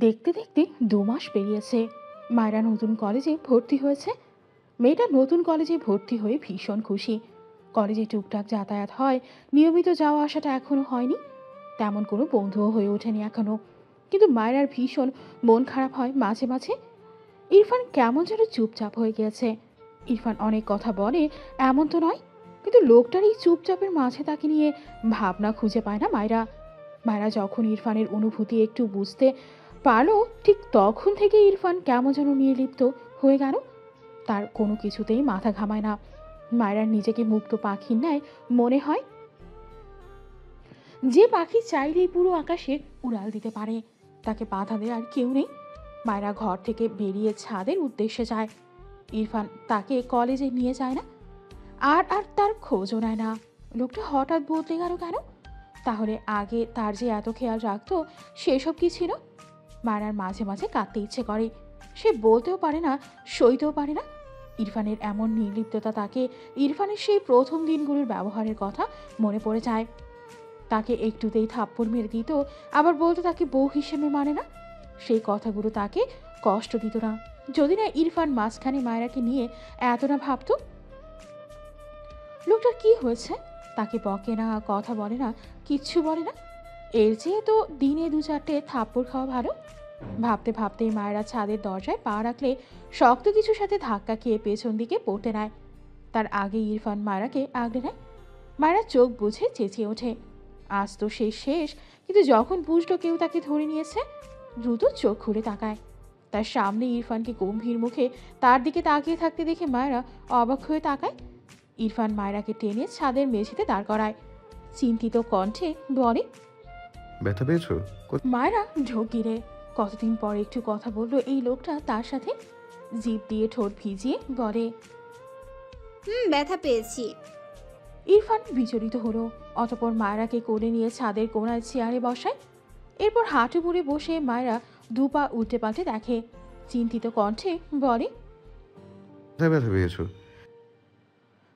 দেখতে দেখতে 2 মাস পেরিয়েছে। মায়েরা নতুন কলেজে ভর্তি হয়েছে। মেয়েটা নতুন কলেজে ভর্তি হয়ে ভীষণ খুশি। কলেজে টুকটাক যাতায়াত হয়, নিয়মিত যাওয়া আসাটা এখনো হয়নি। তেমন কোনো বন্ধুও হয়ে ওঠেনি এখনো। কিন্তু মায়েরার ভীষণ মন খারাপ হয় মাঝে মাঝে। ইরফান কেমন যেন চুপচাপ হয়ে গিয়েছে। ইরফান অনেক কথা বলে, এমন তো নয়, কিন্তু লোকটার এই চুপচাপের মাঝে তাকে নিয়ে ভাবনা খুঁজে পায় না মায়েরা। মায়েরা যখন ইরফানের অনুভূতি একটু বুঝতে পারলো, ঠিক তখন থেকে ইরফান কেমন যেন নির্লিপ্ত হয়ে গেল। তার কোনো কিছুতেই মাথা ঘামায় না। মায়েরার নিজেকে মুক্ত পাখির ন্যায় মনে হয়, যে পাখি চাইলেই পুরো আকাশে উড়াল দিতে পারে। তাকে বাধা দেওয়ার কেউ নেই। মায়েরা ঘর থেকে বেরিয়ে ছাদের উদ্দেশ্যে যায়। ইরফান তাকে কলেজে নিয়ে যায় না, আর আর তার খোঁজও নেয় না। লোকটা হঠাৎ বদলে গেল কেন? তাহলে আগে তার যে এত খেয়াল রাখতো, সেসব কি ছিল? মায়েরার মাঝে মাঝে কাঁদতে ইচ্ছে করে। সে বলতেও পারে না, সইতেও পারে না। ইরফানের এমন নির্লিপ্ততা তাকে ইরফানের সেই প্রথম দিনগুলোর ব্যবহারের কথা মনে পড়ে যায়। তাকে একটুতেই থাপ্পড় মেরে দিত, আবার বলতো তাকে বউ হিসেবে মানে না। সেই কথাগুলো তাকে কষ্ট দিত না, যদি না ইরফান মাঝখানে মায়েরাকে নিয়ে এত না ভাবতো। লোকটার কি হয়েছে? তাকে বকে না, কথা বলে না, কিচ্ছু বলে না। এর চেয়ে তো দিনে 2-4টে থাপ্পড় খাওয়া ভালো। ভাবতে ভাবতেই মায়েরা ছাদের দরজায় পা রাখলে শক্ত কিছুর সাথে ধাক্কা খেয়ে পেছন দিকে পড়তে নেয়। তার আগে ইরফান মায়েরাকে আগলে নেয়। মায়েরা চোখ বুঝে চেঁচিয়ে ওঠে। আজ তো সে শেষ। কিন্তু যখন বুঝলো কেউ তাকে ধরে নিয়েছে, দ্রুত চোখ খুলে তাকায়। তার সামনে ইরফানকে গম্ভীর মুখে তার দিকে তাকিয়ে থাকতে দেখে মায়েরা অবাক হয়ে তাকায়। ইরফান মায়েরাকে টেনে ছাদের মেঝেতে দাঁড় করায়। চিন্তিত কণ্ঠে বলে, ব্যথা পেয়েছো? মায়েরা ঢোক গিরে। কতদিন পর একটু কথা বললো এই লোকটা তার সাথে। জিভ দিয়ে ঠোঁট ভিজিয়ে বলে। ব্যথা পেয়েছি। ইরফান বিচলিত হলো। অতপর মায়েরাকে কোলে নিয়ে ছাদের কোণায় চেয়ারে বসায়। এরপর হাঁটু মুড়ে বসে মায়েরা 2 পা উল্টে পাল্টে দেখে। চিন্তিত কণ্ঠে বলে। কোথায় ব্যথা পেয়েছো?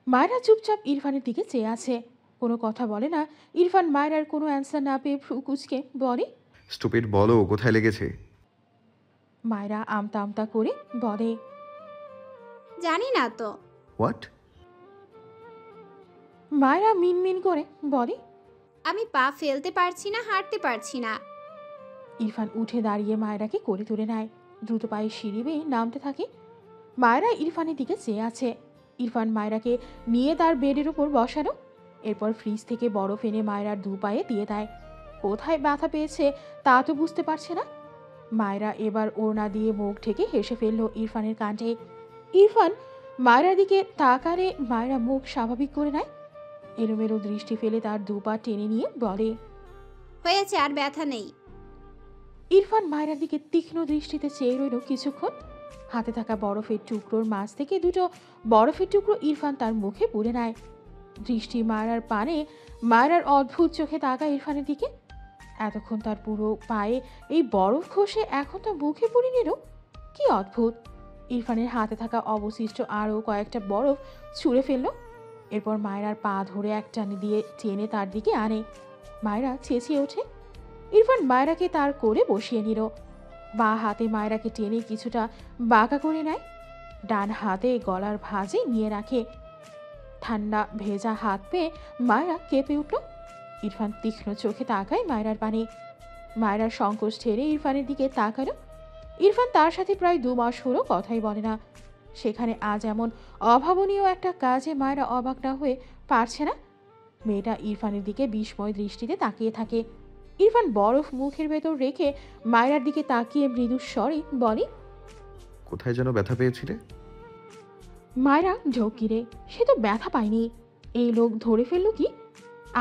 মায়েরা চুপচাপ ইরফানের দিকে চেয়ে আছে, কোনো কথা বলে না। ইরফান মায়েরার কোনো অ্যান্সার না পেয়ে ভ্রু কুচকে বলে। স্টুপিড, বলো কোথায় লেগেছে? মায়েরা আমতা আমতা করে বলে। জানি না তো। হোয়াট? মায়েরা মিনমিন করে বলে। আমি পা ফেলতে পারছি না, হাঁটতে পারছি না। ইরফান উঠে দাঁড়িয়ে মায়েরাকে কোলে তুলে নেয়। দ্রুত পায়ে সিঁড়ি বেয়ে নামতে থাকে। মায়েরা ইরফানের দিকে চেয়ে আছে। ইরফান মায়েরাকে নিয়ে তার বেডের উপর বসানো। এরপর ফ্রিজ থেকে বরফ এনে মায়েরার 2 পায়ে দিয়ে দেয়। কোথায় ব্যথা পেয়েছে তা তো বুঝতে পারছে না। মায়েরা এবার ওড়না দিয়ে মুখ ঢেকে হেসে ফেললো ইরফানের কাণ্ডে। ইরফান মায়েরার দিকে তাকালে মায়েরা মুখ স্বাভাবিক করে নেয়। এলোমেলো দৃষ্টি ফেলে তার 2 পা টেনে নিয়ে বলে। হয়েছে, আর ব্যথা নেই। ইরফান মায়েরার দিকে তীক্ষ্ণ দৃষ্টিতে চেয়ে রইল কিছুক্ষণ। হাতে থাকা বরফের টুকরোর মাছ থেকে 2টো বরফের টুকরো ইরফান তার মুখে পুরে নেয়। দৃষ্টি মায়েরার পানে। মায়েরার অদ্ভুত চোখে তাকায় ইরফানের দিকে। এতক্ষণ তার পুরো পায়ে এই বরফ ঘষে এখন তো মুখে পুরে নিল। কি অদ্ভুত! ইরফানের হাতে থাকা অবশিষ্ট আরও কয়েকটা বরফ ছুঁড়ে ফেলল। এরপর মায়েরার পা ধরে এক টানে দিয়ে টেনে তার দিকে আনে। মায়েরা চেঁচিয়ে ওঠে। ইরফান মায়েরাকে তার কোলে বসিয়ে নিল। বাঁ হাতে মায়েরাকে টেনে কিছুটা বাঁকা করে নেয়। ডান হাতে গলার ভাঁজে নিয়ে রাখে। ঠান্ডা ভেজা হাত পেয়ে মায়েরা কেঁপে উঠল। ইরফান তীক্ষ্ণ চোখে তাকায় মায়েরার পানে। মায়েরার সংকোচ ঠেলে ইরফানের দিকে তাকালো। ইরফান তার সাথে প্রায় 2 মাস হলো কথাই বলে না। সেখানে আজ এমন অভাবনীয় একটা কাজে মায়েরা অবাক না হয়ে পারছে না। মেয়েটা ইরফানের দিকে বিস্ময় দৃষ্টিতে তাকিয়ে থাকে। ইরফান বরফ মুখের ভেতর রেখে মায়েরার দিকে তাকিয়ে মৃদু স্বরে বলে। কোথায় যেন ব্যথা পেয়েছিলে? মায়েরা ঢোক গিরে। সে তো ব্যথা পায়নি। এই লোক ধরে ফেললো কি?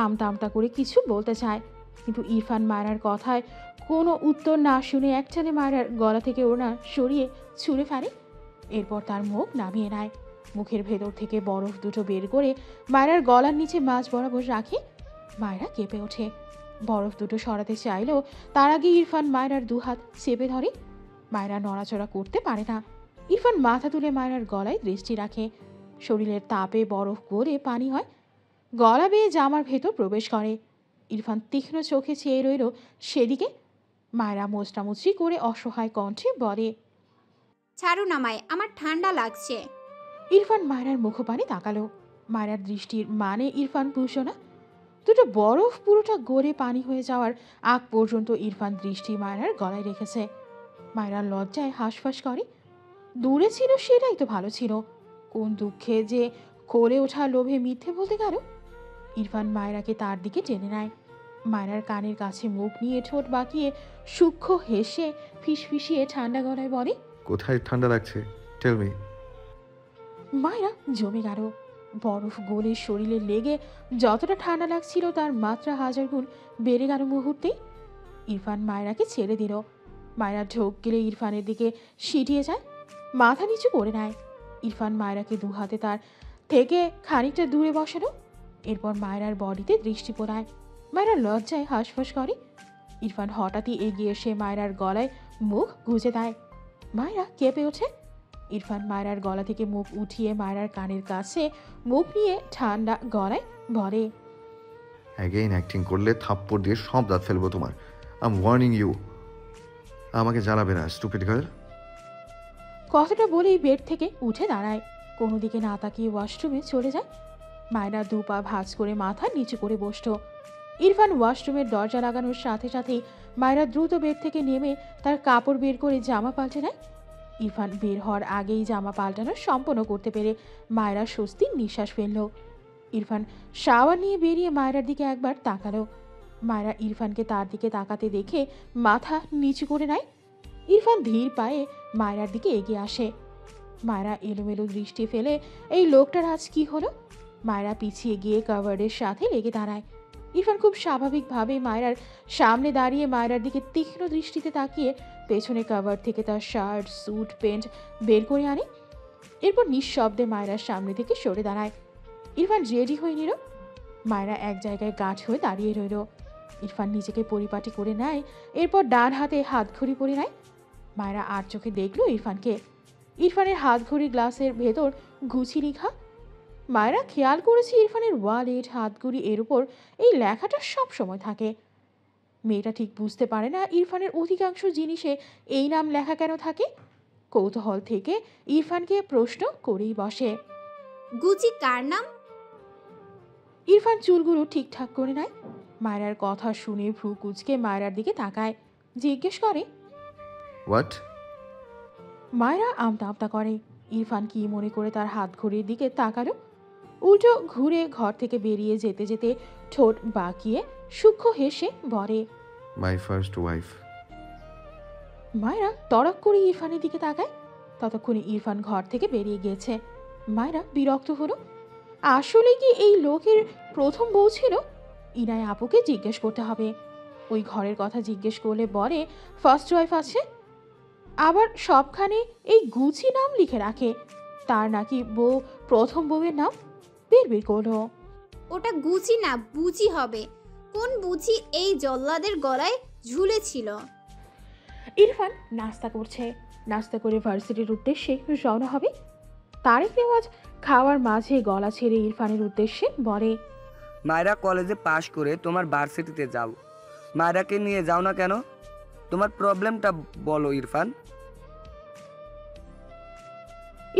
আমতা আমতা করে কিছু বলতে চায়, কিন্তু ইরফান মায়েরার কথায় কোনো উত্তর না শুনে একটানে মায়েরার গলা থেকে ওড়না সরিয়ে ছুঁড়ে ফেলে। এরপর তার মুখ নামিয়ে নেয়। মুখের ভেতর থেকে বরফ 2টো বের করে মায়েরার গলার নিচে মাঝ বরাবর রাখে। মায়েরা কেঁপে ওঠে। বরফ 2টো সরাতে চাইলেও তার আগে ইরফান মায়েরার 2 হাত চেপে ধরে। মায়েরা নড়াচড়া করতে পারে না। ইরফান মাথা তুলে মায়েরার গলায় দৃষ্টি রাখে। শরীরের তাপে বরফ গলে পানি হয়, গলা বেয়ে জামার ভেতর প্রবেশ করে। ইরফান তীক্ষ্ণ চোখে চেয়ে রইল সেদিকে। মায়েরা মোচড়ামুচড়ি করে অসহায় কণ্ঠে বলে। ছাড়ুন আমায়, আমার ঠান্ডা লাগছে। ইরফান মায়রার মুখপানে তাকালো। মায়রার দৃষ্টির মানে ইরফান বুঝল না। দুটো বরফ পুরোটা গড়ে পানি হয়ে যাওয়ার আগ পর্যন্ত ইরফান দৃষ্টি মায়রার গলায় রেখেছে। মায়রার লজ্জায় হাঁসফাঁস করে। দূরে ছিল সেটাই তো ভালো ছিল। কোন দুঃখে যে কোলে ওঠা লোভে মিথ্যে বলতে গেল। ইরফান মায়রাকে তার দিকে টেনে নেয়। মায়রার কানের কাছে মুখ নিয়ে ঠোঁট বাঁকিয়ে সূক্ষ্ম হেসে ফিসফিসিয়ে ঠান্ডা গলায় বলে। কোথায় ঠান্ডা লাগছে? Tell me. মায়রা জমে গেল। বরফ গলে শরীরে লেগে যতটা ঠান্ডা লাগছিল তার মাত্রা 1000 গুণ বেড়ে গেল মুহূর্তেই। ইরফান মায়রাকে ছেড়ে দিল। মায়রা ঢোক গেলে ইরফানের দিকে সিটিয়ে যায়, মাথা নিচু করে নেয়। ইরফান মায়রাকে দু হাতে তার থেকে খানিকটা দূরে বসালো। এরপর মায়রার বডিতে দৃষ্টি পড়ায়। মায়রা লজ্জায় হাঁসফাঁস করে। ইরফান হঠাৎই এগিয়ে এসে মায়রার গলায় মুখ গুজে দেয়। মায়রা কেঁপে ওঠে। ইরফান মায়রার গলা থেকে মুখ উঠিয়ে মায়রার কানের কাছে মুখ নিয়ে ঠান্ডা গলায় বলে। অ্যাগেইন অ্যাক্টিং করলে থাপ্পড় দিয়ে সব দাঁত ফেলবো তোমার। I am warning you. আমাকে জ্বালাবে না, স্টুপিড গার্ল। কথাটা বলেই বেড থেকে উঠে দাঁড়ায়। কোনো দিকে না তাকিয়ে ওয়াশরুমে চলে যায়। মায়রা দু পা ভাঁজ করে মাথা নিচু করে বসত। ইরফান ওয়াশরুমের দরজা লাগানোর সাথে সাথেই মায়রা দ্রুত বেড থেকে নেমে তার কাপড় বের করে জামা পাল্টে নেয়। ইরফান বের হওয়ার আগেই জামা পাল্টানো সম্পন্ন করতে পেরে মায়রা স্বস্তির নিঃশ্বাস ফেলল। ইরফান শাওয়ার নিয়ে বেরিয়ে মায়রার দিকে একবার তাকালো। মায়রা ইরফানকে তার দিকে তাকাতে দেখে মাথা নিচু করে নেয়। ইরফান ধীর পায়ে মায়রার দিকে এগিয়ে আসে। মায়রা এলোমেলো দৃষ্টি ফেলে এই লোকটার আজ কি হলো। মায়রা পিছিয়ে গিয়ে কাভার্ডের সাথে লেগে দাঁড়ায়। ইরফান খুব স্বাভাবিকভাবে মায়রার সামনে দাঁড়িয়ে মায়রার দিকে তীক্ষ্ণ দৃষ্টিতে তাকিয়ে পেছনে কাভার থেকে তার শার্ট, স্যুট, প্যান্ট বের করে আনে। এরপর নিঃশব্দে মায়রার সামনে থেকে সরে দাঁড়ায়। ইরফান রেডি হয়ে নিল। মায়রা এক জায়গায় গাঁঠ হয়ে দাঁড়িয়ে রইল। ইরফান নিজেকে পরিপাটি করে নেয়। এরপর ডান হাতে হাত ঘড়ি পরে নেয়। মায়রা আর চোখে দেখল ইরফানকে। ইরফানের হাত ঘড়ি গ্লাসের ভেতর গুছি লেখা। মায়রা খেয়াল করেছে ইরফানের ওয়ালেট, হাত ঘড়ি এর উপর এই লেখাটা সব সময় থাকে। মেয়েটা ঠিক বুঝতে পারে না ইরফানের অধিকাংশ জিনিসে এই নাম লেখা কেন থাকে। কৌতূহল থেকে ইরফানকে প্রশ্ন করেই বসে। গুচি কার নাম? ইরফান চুলগুলো ঠিকঠাক করে নেয়। মায়রার কথা শুনে ভ্রু কুঁচকে মায়রার দিকে তাকায়, জিজ্ঞেস করে। হোয়াট? মায়রা আমতা আমতা করে। ইরফান কি মনে করে তার হাত ঘড়ির দিকে তাকালো। উল্টো ঘুরে ঘর থেকে বেরিয়ে যেতে যেতে ঠোঁট বাঁকিয়ে সূক্ষ্ম হেসে বলে। My first wife. মায়রা তড়ক করে ইরফানের দিকে তাকায়। ততক্ষণে ইরফান ঘর থেকে বেরিয়ে গিয়েছে। মায়রা বিরক্ত হলো। আসলে কি এই লোকের প্রথম বউ ছিল? ইনায় আপুকে জিজ্ঞেস করতে হবে। ওই ঘরের কথা জিজ্ঞেস করলে বলে ফার্স্ট ওয়াইফ আছে। আবার সবখানে এই গুছি নাম লিখে রাখে। তার নাকি বউ প্রথম বউয়ের নাম। বের করলো। ওটা গুচি না, বুচি হবে। কোন বুচি এই জল্লাদের গলায় ঝুলেছিল? ইরফান নাস্তা করছে। নাস্তা করে ভার্সিটির উদ্দেশ্যে রওনা হবে। তারেক নেওয়াজ খাওয়ার মাঝে গলা ছেড়ে ইরফানের উদ্দেশ্যে বলে। মায়রা কলেজে পাশ করে তোমার ভার্সিটিতে যাও। মায়রাকে নিয়ে যাও না কেন? তোমার প্রবলেমটা বলো ইরফান।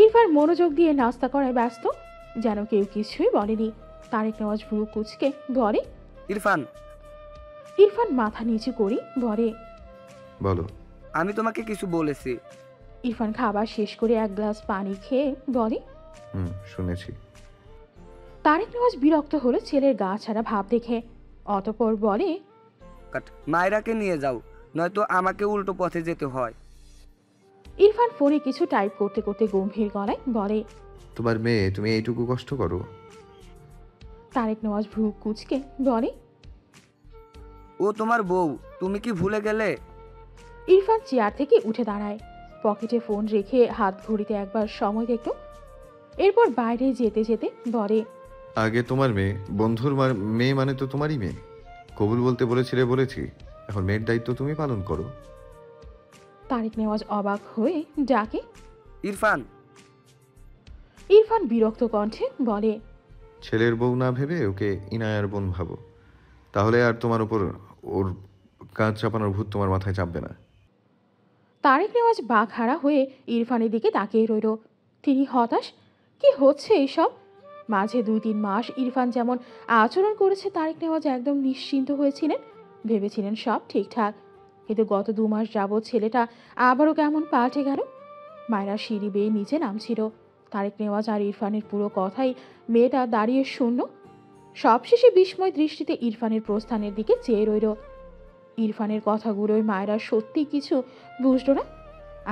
ইরফান মনোযোগ দিয়ে নাস্তা করায় ব্যস্ত, যেন কেউ কিছুই বলেনি। তারেক নেওয়াজ ভ্রু কুচকে বলে। ইরফান। ইরফান মাথা নিচু করে বলে। বলো। আমি তোমাকে কিছু বলেছি। ইরফান খাবার শেষ করে এক গ্লাস পানি খেয়ে বলে। শুনেছি। তারেক নেওয়াজ বিরক্ত হলো ছেলের গা ছাড়া ভাব দেখে। অতঃপর বলে। মায়রাকে নিয়ে যাও, নয়তো আমাকে উল্টো পথে যেতে হয়। ইরফান ফোনে কিছু টাইপ করতে করতে গম্ভীর গলায় বলে। তোমার মেয়ে, তুমি এইটুকু কষ্ট করো? তারেক নেওয়াজ ভ্রু কুচকে বলে। ও তোমার বউ, তুমি কি ভুলে গেলে? ইরফান চেয়ার থেকে উঠে দাঁড়ায়। পকেটে ফোন রেখে হাত ঘড়িতে একবার সময় দেখল। এরপর বাইরে যেতে যেতে বলে। আগে তোমার মেয়ে, বন্ধুর মেয়ে মানে তো তোমারই মেয়ে। কবুল বলতে বলেছিলে, বলেছি। এখন মেয়ের দায়িত্ব তুমি পালন করো। তারেক নেওয়াজ অবাক হয়ে ডাকে। ইরফান। ইরফান বিরক্ত কণ্ঠে বলে। ছেলের বউ না ভেবে ওকে ইনায়ার বোন ভাবো, তাহলে আর তোমার উপর ওর কাজ চাপানোর ভূত তোমার মাথায় চাপবে না। তারেক নেওয়াজ বাঘহারা হয়ে ইরফানের দিকে তাকিয়ে রইল। তিনি হতাশ। কি হচ্ছে এইসব? মাঝে 2-3 মাস ইরফান যেমন আচরণ করেছে তারেক নেওয়াজ একদম নিশ্চিন্ত হয়েছিলেন, ভেবেছিলেন সব ঠিকঠাক। কিন্তু গত 2 মাস যাবৎ ছেলেটা আবারও কেমন পাল্টে গেল। মায়েরা সিঁড়ি বেয়ে নিচে নামছিল। তারেক নেওয়াজ আর ইরফানের পুরো কথাই মেয়েটা দাঁড়িয়ে শুনল। সবশেষে বিস্ময় দৃষ্টিতে ইরফানের প্রস্থানের দিকে চেয়ে রইল। ইরফানের কথাগুলোই মায়েরা সত্যি কিছু বুঝল না।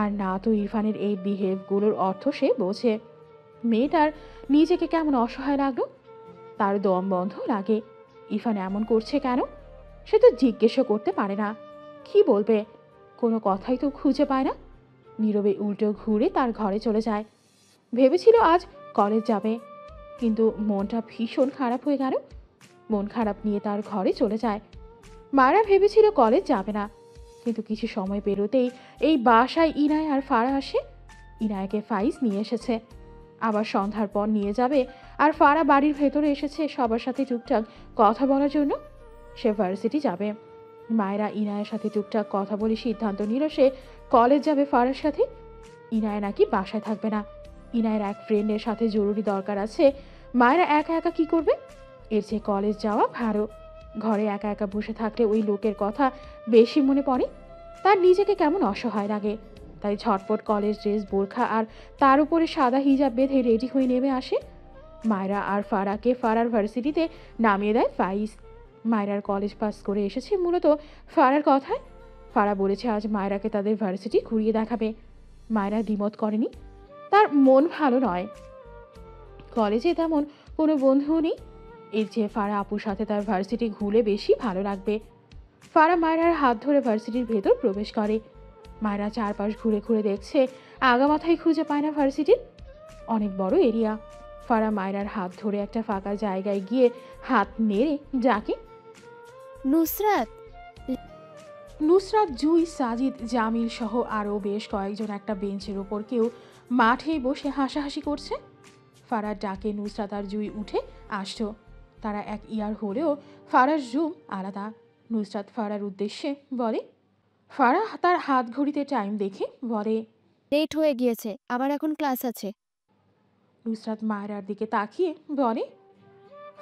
আর না তো ইরফানের এই বিহেভগুলোর অর্থ সে বোঝে। মেয়েটার নিজেকে কেমন অসহায় লাগলো। তার দম বন্ধ লাগে। ইরফান এমন করছে কেন? সে তো জিজ্ঞেসও করতে পারে না। কি বলবে? কোনো কথাই তো খুঁজে পায় না। নীরবে উল্টো ঘুরে তার ঘরে চলে যায়। ভেবেছিল আজ কলেজ যাবে, কিন্তু মনটা ভীষণ খারাপ হয়ে গেল। মন খারাপ নিয়ে তার ঘরে চলে যায়। মায়েরা ভেবেছিল কলেজ যাবে না, কিন্তু কিছু সময় পেরোতেই এই বাসায় ইনায় আর ফারা আসে। ইনায়াকে ফাইজ নিয়ে এসেছে, আবার সন্ধ্যার পর নিয়ে যাবে। আর ফারা বাড়ির ভেতরে এসেছে সবার সাথে টুকটাক কথা বলার জন্য। সে ভার্সিটি যাবে। মায়েরা ইনায়ের সাথে টুকটাক কথা বলে সিদ্ধান্ত নিল সে কলেজ যাবে ফারার সাথে। ইনায় নাকি বাসায় থাকবে না। ইনায়ের এক ফ্রেন্ডের সাথে জরুরি দরকার আছে। মায়েরা একা একা কি করবে? এর চেয়ে কলেজ যাওয়া ভালো। ঘরে একা একা বসে থাকলে ওই লোকের কথা বেশি মনে পড়ে। তার নিজেকে কেমন অসহায় লাগে। তাই ঝটপট কলেজ ড্রেস, বোরখা আর তার উপরে সাদা হিজাব বেঁধে রেডি হয়ে নেমে আসে। মায়রা আর ফারাকে ফারার ভার্সিটিতে নামিয়ে দেয় ফাইজ। মায়রার কলেজ পাস করে এসেছে মূলত ফারার কথায়। ফারা বলেছে আজ মায়রাকে তাদের ভার্সিটি ঘুরিয়ে দেখাবে। মায়রা দ্বিমত করেনি। তার মন ভালো নয়। কলেজে তেমন কোনো বন্ধুও নেই। এর চেয়ে ফারা আপুর সাথে তার ভার্সিটি ঘুরে বেশি ভালো লাগবে। ফারা মায়রার হাত ধরে ভার্সিটির ভেতর প্রবেশ করে। মায়রা চারপাশ ঘুরে ঘুরে দেখছে, আগা মাথায় খুঁজে পায় না ভার্সিটির। অনেক বড় এরিয়া। ফারা মায়রার হাত ধরে একটা ফাঁকা জায়গায় গিয়ে হাত নেড়ে ডাকে, নুসরাত। নুসরাত, জুই, সাজিদ, জামিল সহ আরও বেশ কয়েকজন একটা বেঞ্চের ওপর কেউ মাঠেই বসে হাসাহাসি করছে। ফারার ডাকে নুসরাত আর জুই উঠে আসতো। তারা এক ইয়ার হলেও ফারার রুম আলাদা। নুসরাত ফারার উদ্দেশ্যে বলে। ফারা তার হাত ঘড়িতে টাইম দেখে বলে, লেট হয়ে গিয়েছে, আবার এখন ক্লাস আছে। নুসরাত মায়রার দিকে তাকিয়ে বলে।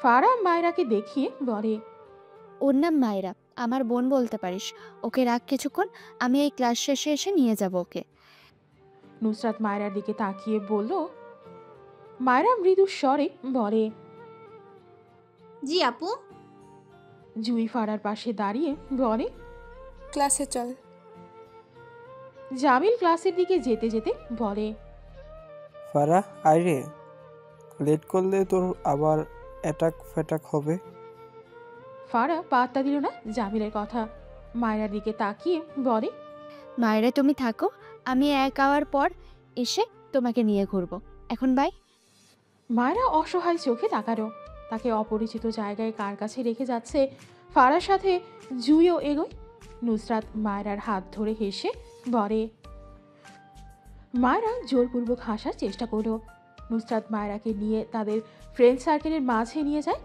ফারা মায়রাকে দেখিয়ে বলে, ওর নাম মায়রা, আমার বোন বলতে পারিস। ওকে রাখ কিছুক্ষণ, আমি এই ক্লাস শেষে এসে নিয়ে যাব ওকে। নুসরাত মায়রার দিকে তাকিয়ে বলল। মায়রা মৃদু স্বরে বলে, জি আপু। জুই ফারার পাশে দাঁড়িয়ে বলে, ক্লাসে চল। জামিল ক্লাসের দিকে যেতে যেতে বলে, ফারা আইরে, লেট করলে তোর আবার অ্যাটাক ফ্যাটাক হবে। ফারা পাত্তা দিল না জামিলের কথা। মায়রার দিকে তাকিয়ে বলে, মায়রা তুমি থাকো, আমি 1 আওয়ার পর এসে তোমাকে নিয়ে ঘুরবো। এখন বাই। মায়রা অসহায় চোখে তাকালো। তাকে অপরিচিত জায়গায় কার কাছে রেখে যাচ্ছে। ফারার সাথে জুইও এগোয়। নুসরাত মায়রার হাত ধরে হেসে বলে। মায়রা জোরপূর্বক হাসার চেষ্টা করলো। নুসরাত মায়রাকে নিয়ে তাদের ফ্রেন্ড সার্কেলের মাঝে নিয়ে যায়,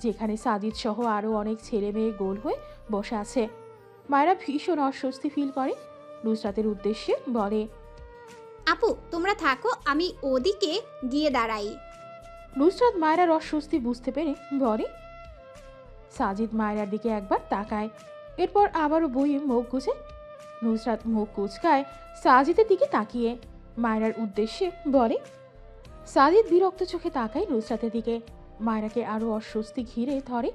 যেখানে সাজিদ সহ আরও অনেক ছেলে মেয়ে গোল হয়ে বসে আছে। মায়রা ভীষণ অস্বস্তি ফিল করে। নুসরাতের উদ্দেশ্যে বলে, আপু তোমরা থাকো, আমি ওদিকে গিয়ে দাঁড়াই। নুসরাত মায়রার অস্বস্তি বুঝতে পেরে বলে। সাজিদ মায়রার দিকে একবার তাকায়, এরপর আবারও বইয়ে মুখ গুজে। নুসরাত মুখ কুচকায় সাজিদের দিকে তাকিয়ে মায়রার উদ্দেশ্যে বলে। সাজিদ বিরক্ত চোখে তাকায় নুসরাতের দিকে। মায়রাকে আরও অস্বস্তি ঘিরে ধরে।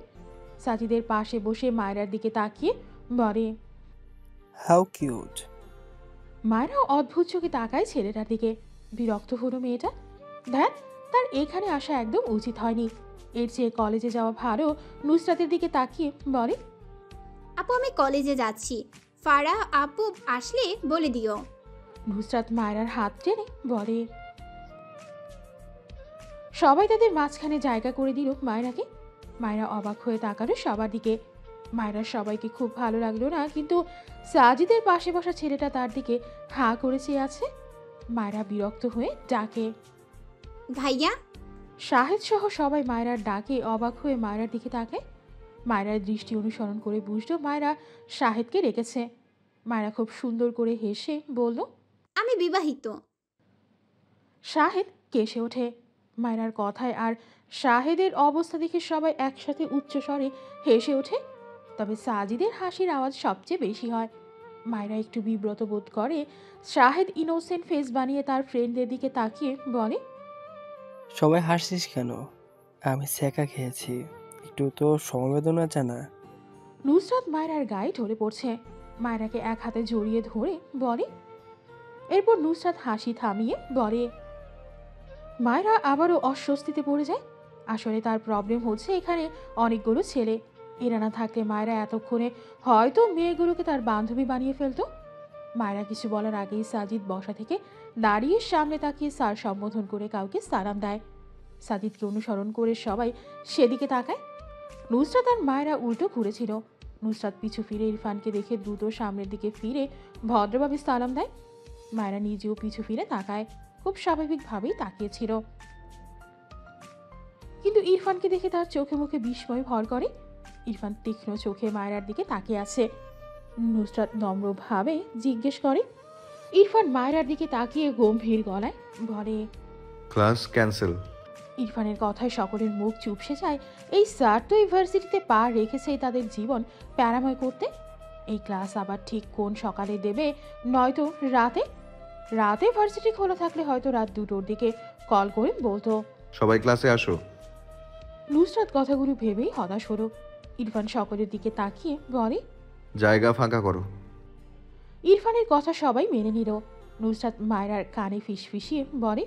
সাজিদের পাশে বসে মায়রার দিকে তাকিয়ে বলে, হাউ কিউট। মায়রা অদ্ভুত চোখে তাকায় ছেলেটার দিকে। বিরক্ত হলো মেয়েটা। ধ্যান, তার এখানে আসা একদম উচিত হয়নি। এর চেয়ে কলেজে যাওয়া ভালো। নুসরাতের দিকে তাকিয়ে বলে, আপু আমি কলেজে যাচ্ছি, ফারা আপু আসলে বলে দিও। নুসরাত মায়রার হাত টেনে বলে। সবাই তাদের মাঝখানে জায়গা করে দিল মায়রাকে। মায়রা অবাক হয়ে তাকালো সবার দিকে। মায়রার সবাইকে খুব ভালো লাগলো না, কিন্তু সাজিদের পাশে বসা ছেলেটা তার দিকে হাঁ করে চেয়ে আছে। মায়রা বিরক্ত হয়ে ডাকে, ভাইয়া। শাহেদ সহ সবাই মায়রার ডাকে অবাক হয়ে মায়রার দিকে তাকায়। মায়রার দৃষ্টি অনুসরণ করে বুঝলো মায়রা শাহেদকে রেখেছে। মায়রা খুব সুন্দর করে হেসে বলল, আমি বিবাহিত। শাহেদ কেসে ওঠে মায়রার কথায়, আর শাহেদের অবস্থা দেখে সবাই একসাথে উচ্চস্বরে হেসে ওঠে। তবে সাজিদের হাসির আওয়াজ সবচেয়ে বেশি হয়। মায়রা একটু বিব্রত বোধ করে। শাহেদ ইনোসেন্ট ফেস বানিয়ে তার ফ্রেন্ডদের দিকে তাকিয়ে বলে, সবাই হাসছিস কেন? আমি সেকা খেয়েছি, একটু তো সমবেদনা জানা। নুসরাত মায়রার গায়ে ঢলে পড়ছে। মায়রাকে এক হাতে জড়িয়ে ধরে বলে। এরপর নুসরাত হাসি থামিয়ে বলে। মায়রা আবারও অস্বস্তিতে পড়ে যায়। আসলে তার প্রবলেম হচ্ছে এখানে অনেকগুলো ছেলে। এরা না থাকলে মায়রা এতক্ষণে হয়তো মেয়েগুলোকে তার বান্ধবী বানিয়ে ফেলতো। মায়রা কিছু বলার আগেই সাজিদ বসা থেকে দাঁড়িয়ে সামনে তাকিয়ে স্যার সম্বোধন করে কাউকে সালাম দেয়। সাজিদকে অনুসরণ করে সবাই সেদিকে তাকায়। নুসরাত আর মায়রা উল্টো ঘুরেছিল। নুসরাত পিছু ফিরে ইরফানকে দেখে দ্রুত সামনের দিকে ফিরে ভদ্রভাবে সালাম দেয়। মায়রা নিজেও পিছু ফিরে তাকায়, খুব স্বাভাবিকভাবেই তাকিয়েছিল। কিন্তু ইরফানকে দেখে তার চোখে মুখে বিস্ময় ভর করে। ইরফান তীক্ষ্ণ চোখে মায়রার দিকে তাকিয়ে আছে। নুসরাত নম্রভাবে জিজ্ঞেস করে। ইরফান মায়রার দিকে তাকিয়ে গম্ভীর গলায় বলে। Class cancel. ইরফানের কথায় সকলের মুখ চুপসে যায়। এই স্যার তো ইউনিভার্সিটিতে পা রেখেছে তাদের জীবন প্যারাময় করতে। এই ক্লাস আবার ঠিক কোন সকালে দেবে, নয়তো রাতে। রাতে ভার্সিটি খোলা থাকলে হয়তো রাত 2টোর দিকে কল করে বলতো। সবাই ক্লাসে আসো। নুসরাত কথাগুলো ভেবেই হতাশ হলো। ইরফান সকলের দিকে তাকিয়ে বলে। জায়গা ফাঁকা করো। ইরফানের কথা সবাই মেনে নিল। নুসরাত মায়রার কানে ফিসফিসিয়ে বলে।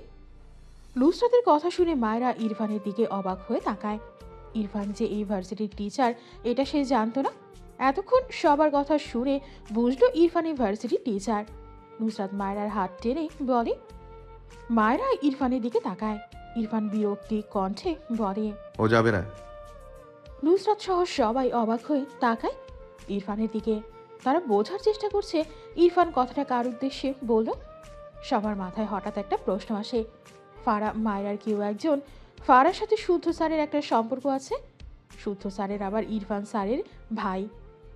নুসরাতের কথা শুনে মায়রা ইরফানের দিকে অবাক হয়ে তাকায়। ইরফান যে এই ভার্সিটির টিচার এটা সে জানতো না। এতক্ষণ সবার কথা শুনে বুঝলো ইরফান এই ভার্সিটির টিচার। নুসরাত মায়রার হাত টেনে বলে। মায়রা ইরফানের দিকে তাকায়। ইরফান বিরক্তি কণ্ঠে বলে। ও যাবে না। নুসরাত সহ সবাই অবাক হয়ে তাকায় ইরফানের দিকে। তারা বোঝার চেষ্টা করছে ইরফান কথাটা কার উদ্দেশ্যে বলল। সবার মাথায় হঠাৎ একটা প্রশ্ন আসে। ফারা মায়রার কেউ একজন। ফারার সাথে শুদ্ধ স্যারের একটা সম্পর্ক আছে। শুদ্ধ স্যারের আবার ইরফান স্যারের ভাই।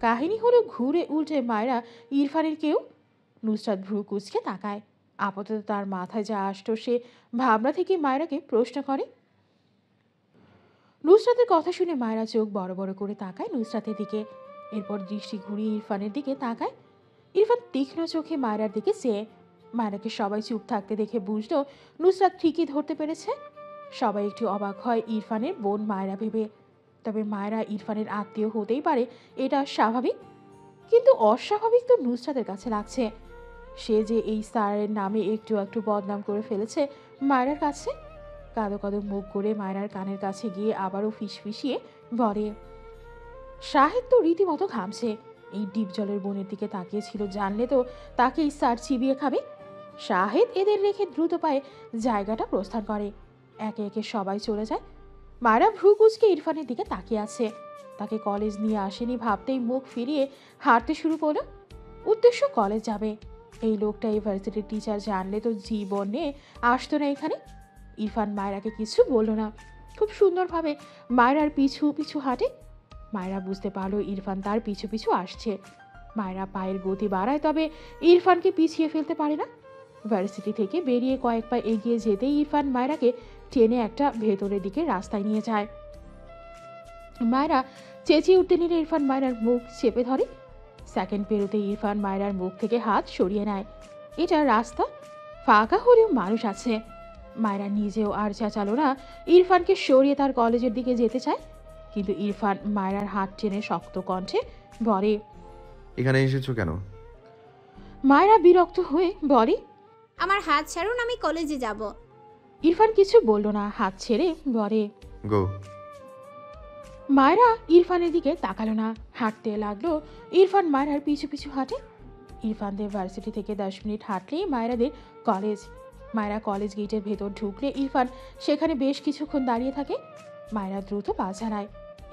কাহিনী হলো ঘুরে উল্টে মায়রা ইরফানের কেউ। নুসরাত ভ্রু কুচকে তাকায়। আপাতত তার মাথায় যা আসতো সে ভাবনা থেকে মায়রাকে প্রশ্ন করে। নুসরাতের কথা শুনে মায়রা চোখ বড় বড় করে তাকায় নুসরাতের দিকে। এরপর দৃষ্টি ঘুরিয়ে ইরফানের দিকে তাকায়। ইরফান তীক্ষ্ণ চোখে মায়রার দিকে চেয়ে। মায়রাকে সবাই চুপ থাকতে দেখে বুঝলো নুসরাত ঠিকই ধরতে পেরেছে। সবাই একটু অবাক হয় ইরফানের বোন মায়রা ভেবে। তবে মায়রা ইরফানের আত্মীয় হতেই পারে, এটা স্বাভাবিক। কিন্তু অস্বাভাবিক তো নুসরাতের কাছে লাগছে। সে যে এই স্যারের নামে একটু একটু বদনাম করে ফেলেছে মায়রার কাছে। কাঁদো কাঁদো মুখ করে মায়রার কানের কাছে গিয়ে আবারও ফিসফিসিয়ে বলে। শাহেদ তো রীতিমতো ঘামছে। এই ডিপ জলের বোনের দিকে তাকিয়েছিল জানলে তো তাকে এই স্যার চিবিয়ে খাবে। শাহেদ এদের রেখে দ্রুত পায়ে জায়গাটা প্রস্থান করে। একে একে সবাই চলে যায়। মায়রা ভ্রু কুচকে ইরফানের দিকে তাকিয়ে আছে। তাকে কলেজ নিয়ে আসেনি ভাবতেই মুখ ফিরিয়ে হাঁটতে শুরু করলো। উদ্দেশ্য কলেজ যাবে। এই লোকটা ইউনিভার্সিটির টিচার জানলে তো জীবনে আসতো না এখানে। ইরফান মায়রাকে কিছু বলল না। খুব সুন্দরভাবে মায়রার পিছু পিছু হাঁটে। মায়রা বুঝতে পারলো ইরফান তার পিছু পিছু আসছে। মায়রা পায়ের গতি বাড়ায়, তবে ইরফানকে পিছিয়ে ফেলতে পারে না। ভার্সিটি থেকে বেরিয়ে কয়েক পা এগিয়ে যেতেই ইরফান মায়রাকে টেনে একটা ভেতরের দিকে রাস্তায় নিয়ে যায়। মায়রা চেঁচিয়ে উঠতে নিলে ইরফান মায়রার মুখ চেপে ধরে। সেকেন্ড পেরোতে ইরফান মায়রার মুখ থেকে হাত সরিয়ে নেয়। এটা রাস্তা, ফাঁকা হলেও মানুষ আছে। মায়রা নিজেও আর চেঁচালো না। ইরফানকে সরিয়ে তার কলেজের দিকে যেতে চায়, কিন্তু ইরফান মায়রার হাত টেনে শক্ত কণ্ঠে বলে। এখানে এসেছো কেন? মায়রা বিরক্ত হয়ে বলে। আমার হাত ছাড়ুন, আমি কলেজে যাব। ইরফান কিছু বলল না, হাত ছেড়ে বলে। গো। মায়রা ইরফানের দিকে তাকালো না, হাঁটতে লাগলো। ইরফান মায়রার পিছু পিছু হাঁটে। ইরফানদের ভার্সিটি থেকে 10 মিনিট হাঁটলেই মায়রাদের কলেজ। মায়রা কলেজ গেটের ভেতর ঢুকলে ইরফান সেখানে বেশ কিছুক্ষণ দাঁড়িয়ে থাকে। মায়রা দ্রুত পা ছাড়ায়।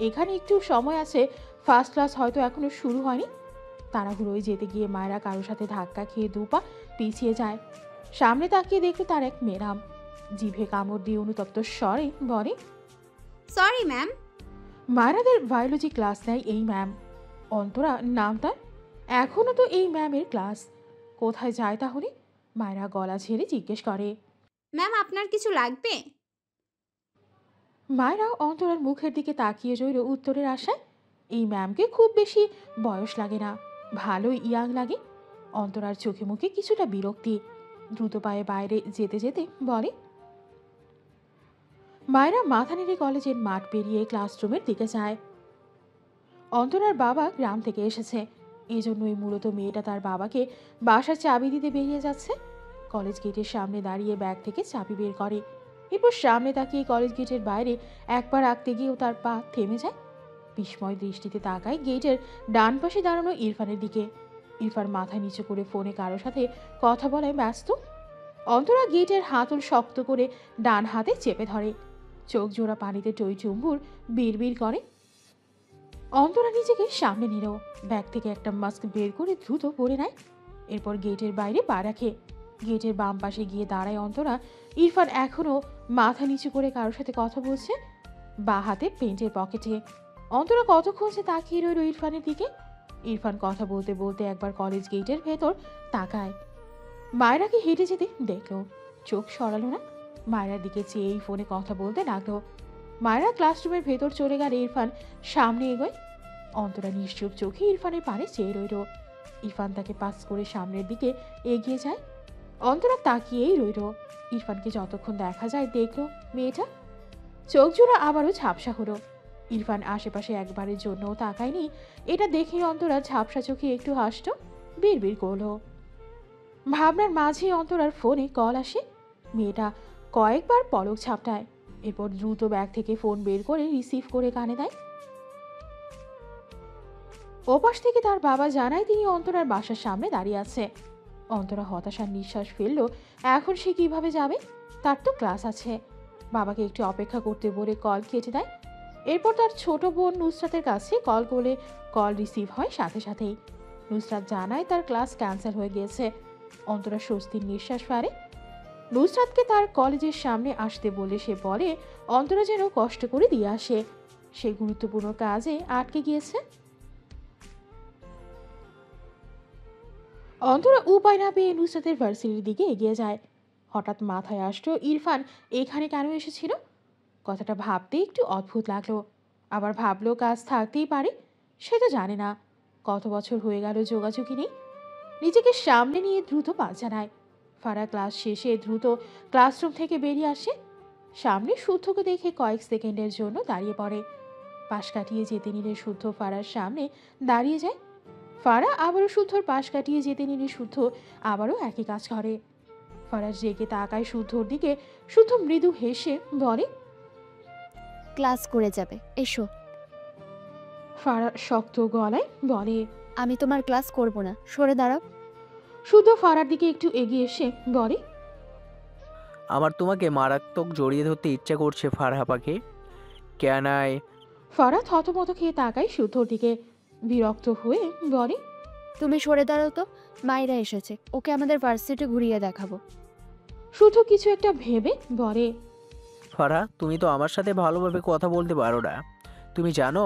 এখানে একটু সময় আছে, ফার্স্ট ক্লাস হয়তো এখনো শুরু হয়নি। তাড়াহুড়োয় যেতে গিয়ে মায়রা কারোর সাথে ধাক্কা খেয়ে 2 পা পিছিয়ে যায়। সামনে তাকিয়ে দেখলো তার এক ম্যাডাম। জিভে কামড় দিয়ে অনুতপ্ত স্বরে বলে। Sorry ma'am. মায়েরাদের বায়োলজি ক্লাস নেয় এই ম্যাম। অন্তরা নাম তার। এখনও তো এই ম্যামের ক্লাস। কোথায় যায় তাহলে? মায়েরা গলা ছেড়ে জিজ্ঞেস করে। ম্যাম আপনার কিছু লাগবে? মায়েরা অন্তরার মুখের দিকে তাকিয়ে রইল উত্তরের আশায়। এই ম্যামকে খুব বেশি বয়স লাগে না, ভালোই ইয়াং লাগে। অন্তরার চোখে মুখে কিছুটা বিরক্তি। দ্রুত পায়ে বাইরে যেতে যেতে বলে, মায়েরা মাথা নেড়ে কলেজের মাঠ পেরিয়ে ক্লাসরুমের দিকে যায়। অন্তরার বাবা গ্রাম থেকে এসেছে, এজন্যই মূলত মেয়েটা তার বাবাকে বাসার চাবি দিতে বেরিয়ে যাচ্ছে। কলেজ গেটের সামনে দাঁড়িয়ে ব্যাগ থেকে চাবি বের করে। এরপর সামনে তাকিয়ে কলেজ গেটের বাইরে একবার রাখতে গিয়েও তার পা থেমে যায়। বিস্ময় দৃষ্টিতে তাকায় গেটের ডান পাশে দাঁড়ানো ইরফানের দিকে। ইরফান মাথা নিচু করে ফোনে কারোর সাথে কথা বলায় ব্যস্ত। অন্তরা গেটের হাতল শক্ত করে ডান হাতে চেপে ধরে। চোখ জোড়া পানিতে টই চুম্বুর বিড়বিড় করে। অন্তরা নিজেকে সামনে নিল, ব্যাগ থেকে একটা মাস্ক বের করে দ্রুত পরে নেয়। এরপর গেটের বাইরে পা রাখে। গেটের বাম পাশে গিয়ে দাঁড়ায় অন্তরা। ইরফান এখনো মাথা নিচু করে কারোর সাথে কথা বলছে, বা হাতে পেন্টের পকেটে। অন্তরা কতক্ষণ সে তাকিয়ে রইল ইরফানের দিকে। ইরফান কথা বলতে বলতে একবার কলেজ গেটের ভেতর তাকায়। মায়েরাকে হেঁটে যেতে দেখলো, চোখ সরালো না। মায়েরার দিকে চেয়েই ফোনে কথা বলতে লাগলো। মায়েরা ক্লাসরুমের ভেতর চলে গেলে ইরফান সামনে এগোয়। অন্তরা নিশ্চুপ চোখে ইরফানের পানে চেয়ে রইল। ইরফান তাকে পাস করে সামনের দিকে এগিয়ে যায়। অন্তরা তাকিয়েই রইল। ইরফানকে যতক্ষণ দেখা যায় দেখলো মেয়েটা। চোখ জোড়া আবারও ঝাপসা হলো। ইরফান আশেপাশে একবারের জন্য তাকায়নি। এটা দেখে অন্তরা ঝাপসা চোখে একটু হাসল, বিড়বিড় করলো। ভাবনার মাঝে অন্তরার ফোনে কল আসে। মেয়েটা কয়েকবার পলক ঝাপটায়, এরপর দ্রুত ব্যাগ থেকে ফোন বের করে রিসিভ করে কানে দেয়। ওপাশ থেকে তার বাবা জানায় তিনি অন্তরার বাসার সামনে দাঁড়িয়ে আছে। অন্তরা হতাশার নিঃশ্বাস ফেলল। এখন সে কিভাবে যাবে? তার তো ক্লাস আছে। বাবাকে একটু অপেক্ষা করতে বলে কল কেটে দেয়। এরপর তার ছোট বোন নুসরাতের কাছে কল করলে কল রিসিভ হয় সাথে সাথেই। নুসরাত জানায় তার ক্লাস ক্যান্সেল হয়ে গিয়েছে। অন্তরা স্বস্তির নিঃশ্বাস ফেলে। নুসরাতকে তার কলেজের সামনে আসতে বলে সে বলে অন্তরা যেন কষ্ট করে দিয়ে আসে, সে গুরুত্বপূর্ণ কাজে আটকে গিয়েছে। অন্তরা উপায় না পেয়ে নুসরাতের ভার্সিটির দিকে এগিয়ে যায়। হঠাৎ মাথায় আসলো ইরফান এখানে কেন এসেছিল। কথাটা ভাবতে একটু অদ্ভুত লাগলো, আবার ভাবলো কাজ থাকতেই পারে। সে তো জানে না কত বছর হয়ে গেল যোগাযোগই নেই। নিজেকে সামনে নিয়ে দ্রুত পা চালায়। ফারা ক্লাস শেষে দ্রুত ক্লাসরুম থেকে বেরিয়ে আসে। সামনে শুদ্ধকে দেখে কয়েক সেকেন্ডের জন্য দাঁড়িয়ে পড়ে। পাশ কাটিয়ে যেতে নিলে শুদ্ধ ফারার সামনে দাঁড়িয়ে যায়। ফারা আবারও শুদ্ধর পাশ কাটিয়ে যেতে নিলে শুদ্ধ আবারও একই কাজ করে। ফারার জেগে তাকায় শুদ্ধর দিকে। শুদ্ধ মৃদু হেসে বলে, ক্লাস করে যাবে, এসো। ফারা শক্ত গলায় বলে, আমি তোমার ক্লাস করব না, সরে দাঁড়াও। শুদ্ধ ফারার দিকে একটু এগিয়ে এসে বলে, আমার তোমাকে মারাত্মক জড়িয়ে ধরতে ইচ্ছা করছে ফারহাপাকে। Can I? ফারা থতমত খেয়ে তাকায় শুদ্ধর দিকে। বিরক্ত হয়ে বলে, তুমি সরে দাঁড়াও তো, মায়েরা এসেছে, ওকে আমাদের ভার্সিটি ঘুরিয়ে দেখাবো। শুদ্ধ কিছু একটা ভেবে বলে, ফারহা, তুমি তো আমার সাথে ভালোভাবে কথা বলতে পারো না। তুমি জানো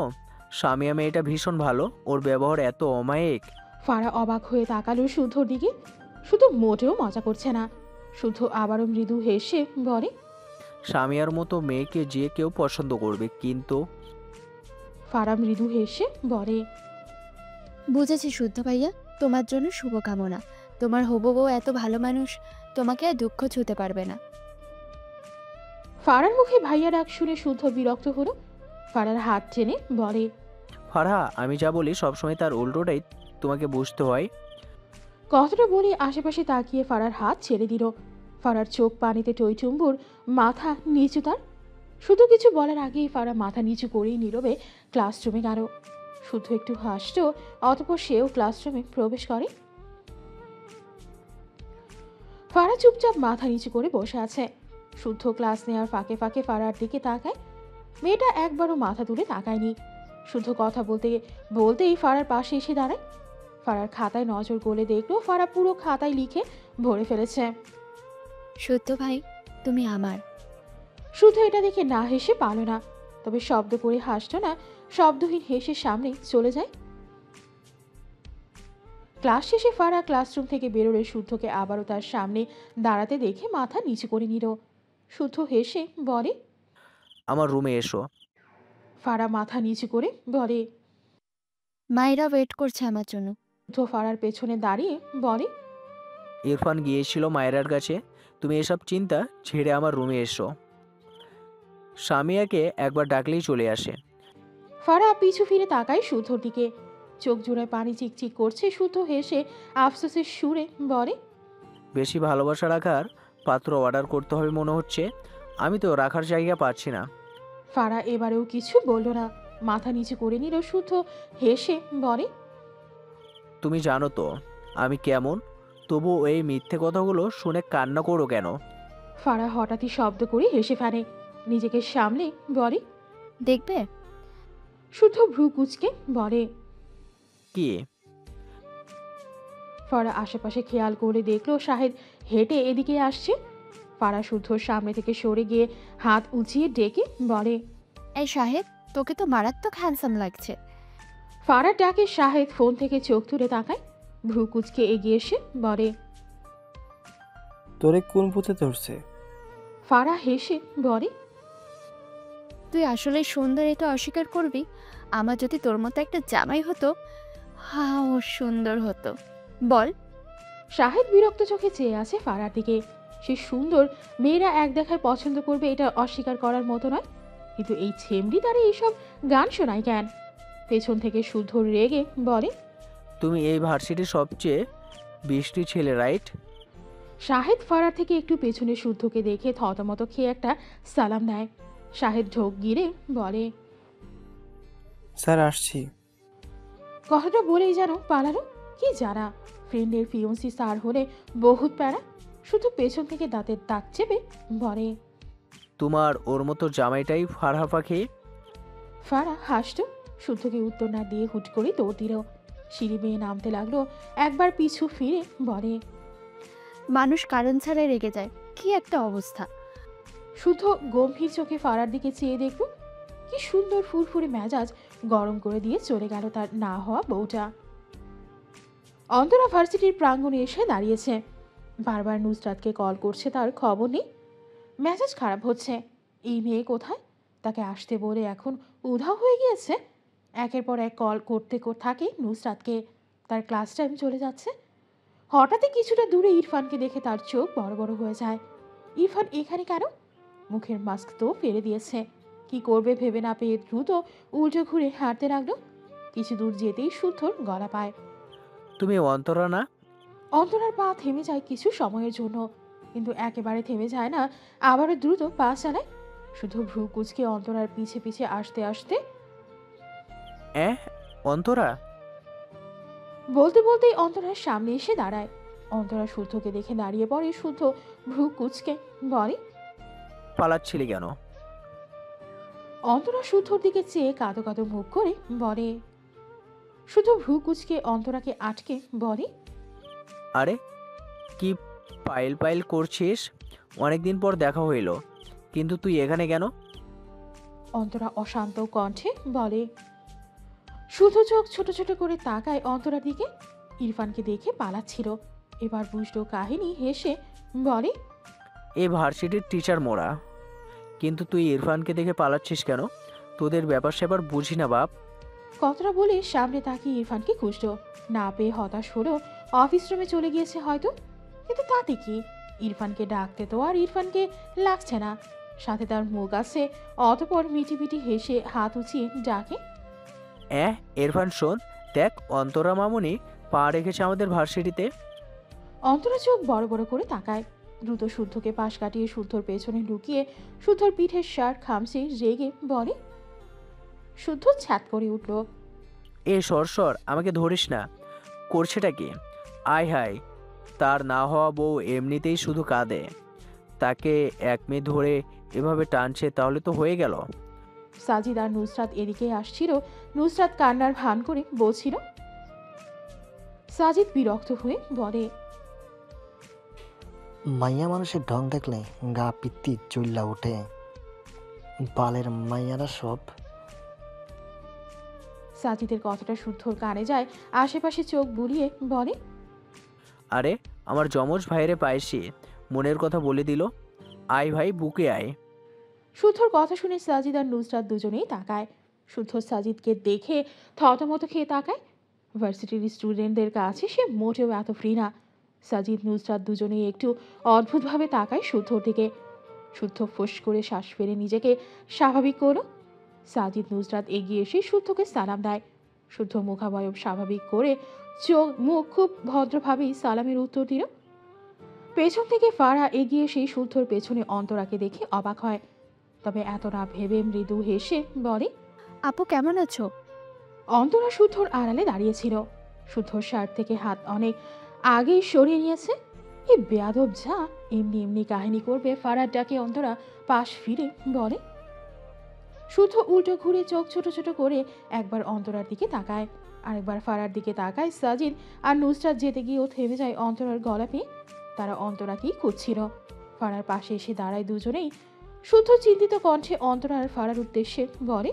সামিয়া মেয়েটা ভীষণ ভালো, ওর ব্যবহার এত অমায়িক। ফারা অবাক হয়ে তাকালো শুদ্ধর দিকে। শুধু মোটেও মজা করছে না। শুদ্ধ আবারও মৃদু হেসে বলে, সামিয়ার মতো মেয়েকে যে কেউ পছন্দ করবে, কিন্তু ফারা মৃদু হেসে বলে, বুঝেছি শুদ্ধ ভাইয়া, তোমার জন্য শুভকামনা। তোমার হবু বউ এত ভালো মানুষ, তোমাকে আর দুঃখ ছুঁতে পারবে না। ফারার মুখে ভাইয়া ডাক শুনে শুদ্ধ বিরক্ত হলো। ফারার হাত টেনে বলে, ফারহা, আমি যা বলি সবসময় তার উল্টোটাই তোমাকে বুঝতে হয়। কথাটা বলে আশেপাশে তাকিয়ে ফারার হাত ছেড়ে দিল। ফারার চোখ পানিতে টইটুম্বুর, মাথা নিচু তার। শুধু কিছু বলার আগেই ফারা মাথা নিচু করেই নীরবে ক্লাসরুমে গেল। শুধু একটু হাসল, অতঃপর সেও ক্লাসরুমে প্রবেশ করে। ফারা চুপচাপ মাথা নিচু করে বসে আছে। শুদ্ধ ক্লাস নেওয়ার ফাঁকে ফাঁকে ফারার দিকে তাকায়। মেয়েটা একবারও মাথা তুলে তাকায়নি। শুদ্ধ কথা বলতে বলতেই ফারার পাশে এসে দাঁড়ায়। ফারার খাতায় নজর গলে দেখলো ফারা পুরো খাতায় লিখে ভরে ফেলেছে, শুদ্ধ ভাই, তুমি আমার। শুদ্ধ এটা দেখে না হেসে পারল না। তবে শব্দ করে হাসতো না, শব্দহীন হেসে সামনে চলে যায়। ক্লাস শেষে ফারা ক্লাসরুম থেকে বেরোলে শুদ্ধকে আবারও তার সামনে দাঁড়াতে দেখে মাথা নিচু করে নিল। শুদ্ধ হেসে বলে, আমার রুমে এসো। ফারা মাথা নিচু করে বলে। মায়েরা ওয়েট করছে আমার জন্য। শুদ্ধ ফারার পেছনে দাঁড়িয়ে বলে, ইরফান গিয়েছিল মায়েরার কাছে, তুমি এসব চিন্তা ছেড়ে আমার রুমে এসো। সামিয়াকে একবার ডাকলেই চলে আসে। ফারা পিছু ফিরে তাকায় শুদ্ধর দিকে, চোখ জোড়ায় পানি চিকচিক করছে। শুদ্ধ হেসে আফসোসের সুরে বলে, বেশি ভালোবাসা রাখার পাত্র অর্ডার করতে হবে মনে হচ্ছে, আমি তো রাখার জায়গা পাচ্ছি না। ফারা এবারেও কিছু বলল না, মাথা নিচু করে নিল। শুদ্ধ হেসে বলে, তুমি জানো তো আমি কেমন, তবু এই মিথ্যে কথাগুলো শুনে কান্না করো কেন? ফারা হঠাৎই শব্দ করে হেসে ফেলে, নিজেকে সামলে বলে। দেখবে? শুদ্ধ ভ্রু কুচকে বলে। কি? ফারা আশেপাশে খেয়াল করে দেখলো শাহেদ হেঁটে এদিকে আসছে। ফারা শুদ্ধর সামনে থেকে সরে গিয়ে হাত উঁচিয়ে ডেকে বলে, এই শাহেদ, তোকে তো মারাত্মক হ্যান্ডসাম লাগছে। ফারার ডাকে শাহেদ ফোন থেকে চোখ তুলে তাকায়, ভ্রু কুচকে এগিয়ে এসে বলে। তোরে কোন পুঁতে ধরছে? ফারা হেসে বলে, তুই আসলে সুন্দর, এটা অস্বীকার করবি? আমার যদি তোর মতো একটা জামাই হতো, হ্যাঁ ও সুন্দর হতো। বল। শাহেদ বিরক্ত চোখে চেয়ে আছে ফারার দিকে। সে সুন্দর, মেয়েরা এক দেখায় পছন্দ করবে, এটা অস্বীকার করার মতো নয়। কিন্তু এই ছেমড়ি তারে এইসব গান শোনায় কেন? পেছন থেকে শুদ্ধ রেগে বলে, তুমি এই ভার্সিটির সবচেয়ে বৃষ্টি ছেলে, রাইট? শাহেদ ফারার থেকে একটু পেছনে শুদ্ধকে দেখে থতমত খেয়ে একটা সালাম দেয়। শাহেদ ঢোক গিরে বলে, স্যার আসছি। কথাটা বলেই যেন পালালো। কি জানা, ফ্রেন্ডের ফিয়ন্সি স্যার হলে বহুত প্যারা। শুধু পেছন থেকে দাঁতের দাঁত চেপে বলে। তোমার ওর মতো জামাইটাই ফারহা পাখি। ফারা হাসতো, শুদ্ধকে উত্তর না দিয়ে হুট করে দৌড় দিল। সিঁড়ি বেয়ে নামতে লাগলো, একবার পিছু ফিরে বলে। মানুষ কারণ ছাড়া রেগে যায়, কি একটা অবস্থা। শুদ্ধ গম্ভীর চোখে ফারার দিকে চেয়ে দেখল, কি সুন্দর ফুরফুরে মেজাজ গরম করে দিয়ে চলে গেল তার না হওয়া বউটা। অন্তরা ভার্সিটির প্রাঙ্গণে এসে দাঁড়িয়েছে, বারবার নুসরাতকে কল করছে, তার খবর নেই। মেজাজ খারাপ হচ্ছে। এই মেয়ে কোথায়? তাকে আসতে বলে এখন উধাও হয়ে গিয়েছে। একের পর এক কল করতে থাকে নুসরাতকে। তার ক্লাস টাইম চলে যাচ্ছে। হঠাৎই কিছুটা দূরে ইরফানকে দেখে তার চোখ বড় বড় হয়ে যায়। ইরফান এখানে কেন? মুখের মাস্ক তো ফেলে দিয়েছে। কি করবে ভেবে না পেয়ে দ্রুত উল্টো ঘুরে হাঁটতে লাগলো। কিছু দূর যেতেই শুদ্ধর গলা পায়। তুমি অন্তরা না? অন্তরার পা থেমে যায় কিছু সময়ের জন্য, কিন্তু একেবারে থেমে যায় না, আবারও দ্রুত পা চালায়। শুধু ভ্রু কুচকে অন্তরার পিছে পিছে আসতে আসতে অন্তরা? বলতে বলতেই অন্তরার সামনে এসে দাঁড়ায়। অন্তরা শুদ্ধকে দেখে দাঁড়িয়ে পড়ে। শুদ্ধ ভ্রু কুচকে বলে, পালাচ্ছিলি কেন? অন্তরা শুদ্ধর দিকে চেয়ে কাঁদো কাঁদো মুখ করে বলে। শুদ্ধ ভ্রু কুচকে অন্তরাকে আটকে বলে, আরে কি পাইল পাইল করছিস? অনেকদিন পর দেখা হইল, কিন্তু তুই এখানে কেন? অন্তরা অশান্ত কণ্ঠে বলে। শুধু চোখ ছোট ছোট করে তাকায় অন্তরার দিকে। ইরফানকে দেখে পালাচ্ছিল। এবার বুঝলো কাহিনী, হেসে বলে, এই ভার্সিটির টিচার মোরা, কিন্তু তুই ইরফানকে দেখে পালাচ্ছিস কেন? তোদের ব্যাপার স্যাপার বুঝি না বাপ। কথাটা বলে সামনে তাকিয়ে ইরফানকে খুঁজলো। না পেয়ে হতাশ হলো, অফিস রুমে চলে গিয়েছে হয়তো। কিন্তু তাতে কি, ইরফানকে ডাকতে তো আর ইরফানকে লাগছে না। সাথে তার মুখ আছে। অতপর মিটি মিটি হেসে হাত উঁচিয়ে ডাকে, ইরফান শোন, দেখ অন্তরা মামুনি পা রেখেছে আমাদের ভার্সিটিতে। অন্তরা চোখ বড় বড় করে তাকায়। দ্রুত শুদ্ধকে পাশ কাটিয়ে শুদ্ধর পেছনে লুকিয়ে শুদ্ধর পিঠের শার্ট খামচে রেগে বলে। শুদ্ধ ছ্যাত করে উঠল। সর সর, আমাকে ধরিস না। করছেটা কি? আয় হায়, তার না হওয়া বউ এমনিতেই শুধু কাঁদে, তাকে এক মেয়ে ধরে এভাবে টানছে, তাহলে তো হয়ে গেল। সাজিদ আর নুসরাত এদিকে আসছিল। নুসরাত কান্নার ভান করে বলছিল। সাজিদ বিরক্ত হয়ে বলে, মাইয়া মানুষের ঢং দেখলে গা পিত্তি চইল্লা ওঠে। বালের মাইয়ারা সব। সাজিদের কথাটা শুদ্ধর কানে যায়, আশেপাশে চোখ বুলিয়ে বলে, আরে আমার যমজ ভাইরে পাইছি, মনের কথা বলে দিল। আয় ভাই, বুকে আয়। শুদ্ধর কথা শুনে সাজিদ আর নুসরাত দুজনেই তাকায়। শুদ্ধ সাজিদকে দেখে থতমত খেয়ে তাকায়। ভার্সিটির স্টুডেন্টদের কাছে সে মোটেও এত ফ্রি না। সাজিদ নুসরাত দুজনেই একটু অদ্ভুতভাবে তাকায় শুদ্ধর দিকে। শুদ্ধ ফোঁস করে শ্বাস ফেলে নিজেকে স্বাভাবিক করল। সাজিদ নুসরাত এগিয়ে এসে শুদ্ধকে সালাম দেয়। শুদ্ধ মুখাবয়ব স্বাভাবিক করে চোখ মুখ খুব ভদ্রভাবেই সালামের উত্তর দিল। পেছন থেকে ফারা এগিয়ে সেই শুদ্ধর পেছনে অন্তরাকে দেখে অবাক হয়, তবে এত না ভেবে মৃদু হেসে বলে, আপু কেমন আছো? অন্তরা শুদ্ধর আড়ালে দাঁড়িয়েছিল। শুদ্ধর শার্ট থেকে হাত অনেক আগেই সরিয়ে নিয়েছে। এই বেয়াদব যা এমনি এমনি কাহিনী করবে ফারার ডাকে অন্তরা পাশ ফিরে বলে। শুদ্ধ উল্টো ঘুরে চোখ ছোট ছোট করে একবার অন্তরার দিকে তাকায়, আরেকবার ফারার দিকে তাকায়। সাজিদ আর নুসরাত যেতে গিয়েও থেমে যায় অন্তরার গলা পেয়ে। তারা অন্তরাকেই খুঁজছিল। ফারার পাশে এসে দাঁড়ায় দুজনেই। শুদ্ধ চিন্তিত কণ্ঠে অন্তরা আর ফারার উদ্দেশ্যে বলে,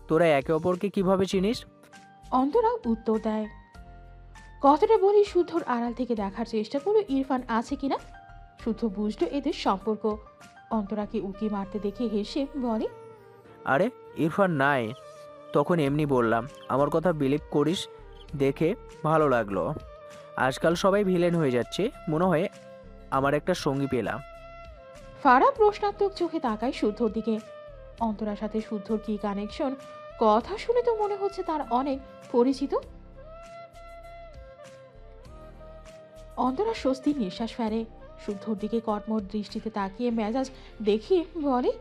তোরা একে অপরকে কিভাবে চিনিস? অন্তরা উত্তর দেয়। কথাটা বলি শুদ্ধর আড়াল থেকে দেখার চেষ্টা করলো ইরফান আছে কিনা। শুদ্ধ বুঝলো এদের সম্পর্ক। অন্তরাকে উকি মারতে দেখে হেসে বলে, আরে ইরফান নাই, তখন এমনি বললাম। আমার কথা বিলিভ করিস দেখে ভালো লাগলো। আজকাল সবাই ভিলেন হয়ে যাচ্ছে, মনে হয় আমার একটা সঙ্গী পেলাম। ফারা প্রশ্নাত্মক চোখে তাকায় শুদ্ধর দিকে। অন্তরার সাথে শুদ্ধর কি কানেকশন, কথা শুনে তো মনে হচ্ছে তার অনেক পরিচিত। অন্তরা স্বস্তির নিঃশ্বাস ফেলে। শুদ্ধর দিকে কটমট দৃষ্টিতে তাকিয়ে মেজাজ দেখিয়ে বলে।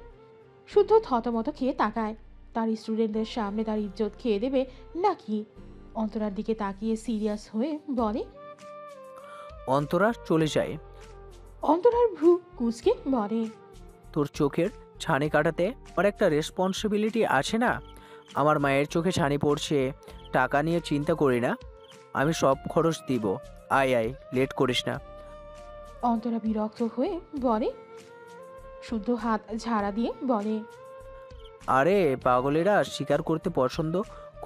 শুদ্ধ থতমত খেয়ে তাকায়। তার স্টুডেন্টদের সামনে তার ইজ্জত খেয়ে দেবে নাকি? অন্তরার দিকে তাকিয়ে সিরিয়াস হয়ে বলে। অন্তরা চলে যায়। অন্তরার ভ্রু কুঁচকে বলে, তোর চোখের ছানি কাটাতে আমার একটা রেসপন্সিবিলিটি আছে না? আমার মায়ের চোখে ছানি পড়ছে, টাকা নিয়ে চিন্তা করি না, আমি সব খরচ দিব। আয় আয়, লেট করিস না। অন্তরা বিরক্ত হয়ে বলে। শুদ্ধ হাত ঝাড়া দিয়ে বলে, আরে পাগলেরা স্বীকার করতে পছন্দ